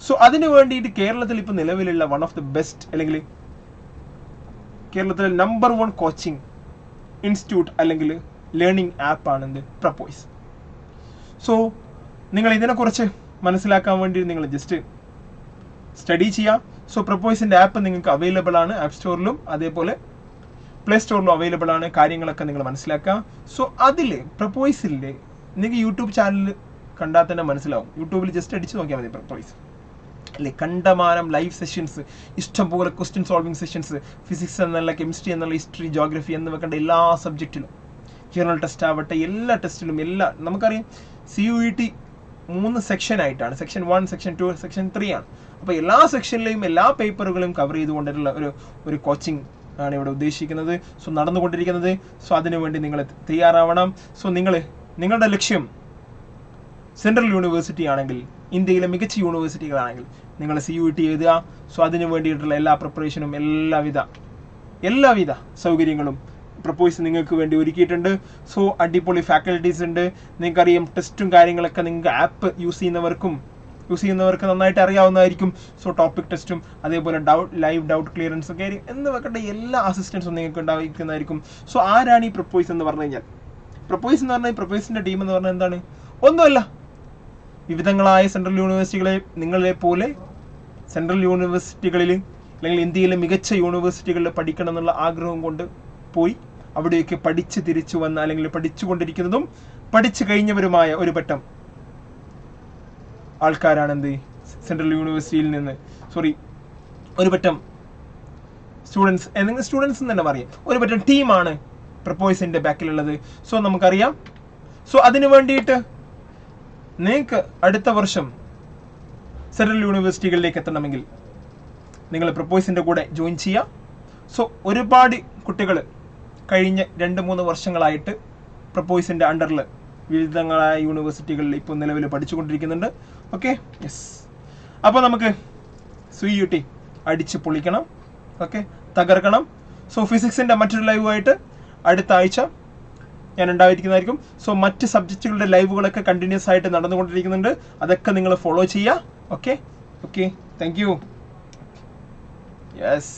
സോ അതിന് വേണ്ടിയിട്ട് കേരളത്തിൽ ഇപ്പോൾ നിലവിലുള്ള വൺ ഓഫ് ദി ബെസ്റ്റ് അല്ലെങ്കിൽ കേരളത്തിലെ നമ്പർ 1 കോച്ചിങ് ഇൻസ്റ്റിറ്റ്യൂട്ട് അല്ലെങ്കിൽ ലേണിംഗ് ആപ്പാണ് എന്ത്? പ്രപ്പോയ്സ്. സോ നിങ്ങൾ ഇതിനെക്കുറിച്ച് മനസ്സിലാക്കാൻ വേണ്ടി നിങ്ങൾ ജസ്റ്റ് സ്റ്റഡി ചെയ്യുക. സോ പ്രപ്പോയ്സിൻ്റെ ആപ്പ് നിങ്ങൾക്ക് അവൈലബിൾ ആണ്, ആപ്പ് സ്റ്റോറിലും അതേപോലെ പ്ലേ സ്റ്റോറിലും അവൈലബിൾ ആണ്. കാര്യങ്ങളൊക്കെ നിങ്ങൾ മനസ്സിലാക്കുക. സോ അതിൽ പ്രപ്പോയ്സിൻ്റെ നിങ്ങൾക്ക് യൂട്യൂബ് ചാനൽ കണ്ടാൽ തന്നെ മനസ്സിലാവും. യൂട്യൂബിൽ ജസ്റ്റ് അടിച്ച് നോക്കിയാൽ മതി പ്രപ്പോയ്സ് അല്ലേ. കണ്ടമാനം ലൈവ് സെഷൻസ്, ഇഷ്ടംപോലെ ക്വസ്റ്റ്യൻ സോൾവിങ് സെഷൻസ്, ഫിസിക്സ് എന്നുള്ള, കെമിസ്ട്രി എന്നുള്ള, ഹിസ്റ്ററി, ജോഗ്രഫി എന്ന് വെക്കേണ്ട എല്ലാ സബ്ജക്റ്റിലും, ജനറൽ ടെസ്റ്റ് ആവട്ടെ, എല്ലാ ടെസ്റ്റിലും നമുക്കറിയാം CUET 3 സെക്ഷൻ ആയിട്ടാണ്. സെക്ഷൻ 1, സെക്ഷൻ 2, സെക്ഷൻ 3 ആണ്. അപ്പോൾ എല്ലാ സെക്ഷനിലെയും എല്ലാ പേപ്പറുകളും കവർ ചെയ്തുകൊണ്ടുള്ള ഒരു കോച്ചിങ് ആണ് ഇവിടെ ഉദ്ദേശിക്കുന്നത്. സോ നടന്നുകൊണ്ടിരിക്കുന്നത്. സോ അതിനുവേണ്ടി നിങ്ങൾ തയ്യാറാവണം. സോ നിങ്ങളുടെ ലക്ഷ്യം സെൻട്രൽ യൂണിവേഴ്സിറ്റി ആണെങ്കിൽ, ഇന്ത്യയിലെ മികച്ച യൂണിവേഴ്സിറ്റികളാണെങ്കിൽ നിങ്ങൾ CUET എഴുതുക. സോ അതിനു വേണ്ടിയിട്ടുള്ള എല്ലാ പ്രിപ്പറേഷനും എല്ലാവിധ സൗകര്യങ്ങളും പ്രപ്പോയ്സ് നിങ്ങൾക്ക് വേണ്ടി ഒരുക്കിയിട്ടുണ്ട്. സോ അടിപൊളി ഫാക്കൽറ്റീസ് ഉണ്ട്. നിങ്ങൾക്കറിയാം ടെസ്റ്റും കാര്യങ്ങളൊക്കെ നിങ്ങൾക്ക് ആപ്പ് യൂസ് ചെയ്യുന്നവർക്ക് നന്നായിട്ട് അറിയാവുന്നതായിരിക്കും. സോ ടോപ്പിക് ടെസ്റ്റും അതേപോലെ ലൈവ് ഡൗട്ട് ക്ലിയറൻസ് ഒക്കെ എന്ന് വെക്കേണ്ട എല്ലാ അസിസ്റ്റൻസും നിങ്ങൾക്ക് ഉണ്ടായിരിക്കുന്നതായിരിക്കും. സോ ആരാണ് ഈ പ്രപ്പോയ്സ് എന്ന് പറഞ്ഞു കഴിഞ്ഞാൽ? പ്രപ്പോയ്സിൻ്റെ ടീം എന്ന് പറഞ്ഞാൽ എന്താണ്? ഒന്നുമല്ല, വിവിധങ്ങളായ സെൻട്രൽ യൂണിവേഴ്സിറ്റികളെ നിങ്ങളെ പോലെ സെൻട്രൽ യൂണിവേഴ്സിറ്റികളിൽ അല്ലെങ്കിൽ ഇന്ത്യയിലെ മികച്ച യൂണിവേഴ്സിറ്റികളിൽ പഠിക്കണം എന്നുള്ള ആഗ്രഹം കൊണ്ട് പോയി അവിടെയൊക്കെ പഠിച്ച് തിരിച്ചു വന്ന അല്ലെങ്കിൽ പഠിച്ചുകൊണ്ടിരിക്കുന്നതും പഠിച്ചു കഴിഞ്ഞവരുമായ ഒരു പറ്റം ആൾക്കാരാണ് എന്ത് സെൻട്രൽ യൂണിവേഴ്സിറ്റിയിൽ നിന്ന് ഒരു പറ്റം സ്റ്റുഡൻസ് എന്ന് തന്നെ പറയാം, ഒരു പറ്റം ടീമാണ് പ്രപ്പോയ്സിൻ്റെ ബാക്കിലുള്ളത്. സോ നമുക്കറിയാം. സോ അതിനു വേണ്ടിയിട്ട് നിങ്ങൾക്ക് അടുത്ത വർഷം സെൻട്രൽ യൂണിവേഴ്സിറ്റികളിലേക്ക് എത്തണമെങ്കിൽ നിങ്ങൾ പ്രപ്പോയ്സിൻ്റെ കൂടെ ജോയിൻ ചെയ്യുക. സോ ഒരുപാട് കുട്ടികൾ കഴിഞ്ഞ 2-3 വർഷങ്ങളായിട്ട് പ്രപ്പോയ്സിൻ്റെ അണ്ടറിൽ വിവിധങ്ങളായ യൂണിവേഴ്സിറ്റികളിൽ ഇപ്പോൾ നിലവിൽ പഠിച്ചുകൊണ്ടിരിക്കുന്നുണ്ട്. Okay, yes. അപ്പോൾ നമുക്ക് CUET അടിച്ച് പൊളിക്കണം, ഓക്കെ, തകർക്കണം. സോ ഫിസിക്സിൻ്റെ മറ്റൊരു ലൈവുമായിട്ട് അടുത്ത ആഴ്ച ഞാൻ ഉണ്ടായിരിക്കുന്നതായിരിക്കും. സോ മറ്റ് സബ്ജക്റ്റുകളുടെ ലൈവുകളൊക്കെ കണ്ടിന്യൂസ് ആയിട്ട് നടന്നുകൊണ്ടിരിക്കുന്നുണ്ട്. അതൊക്കെ നിങ്ങൾ ഫോളോ ചെയ്യുക. Okay, thank you. യെസ്.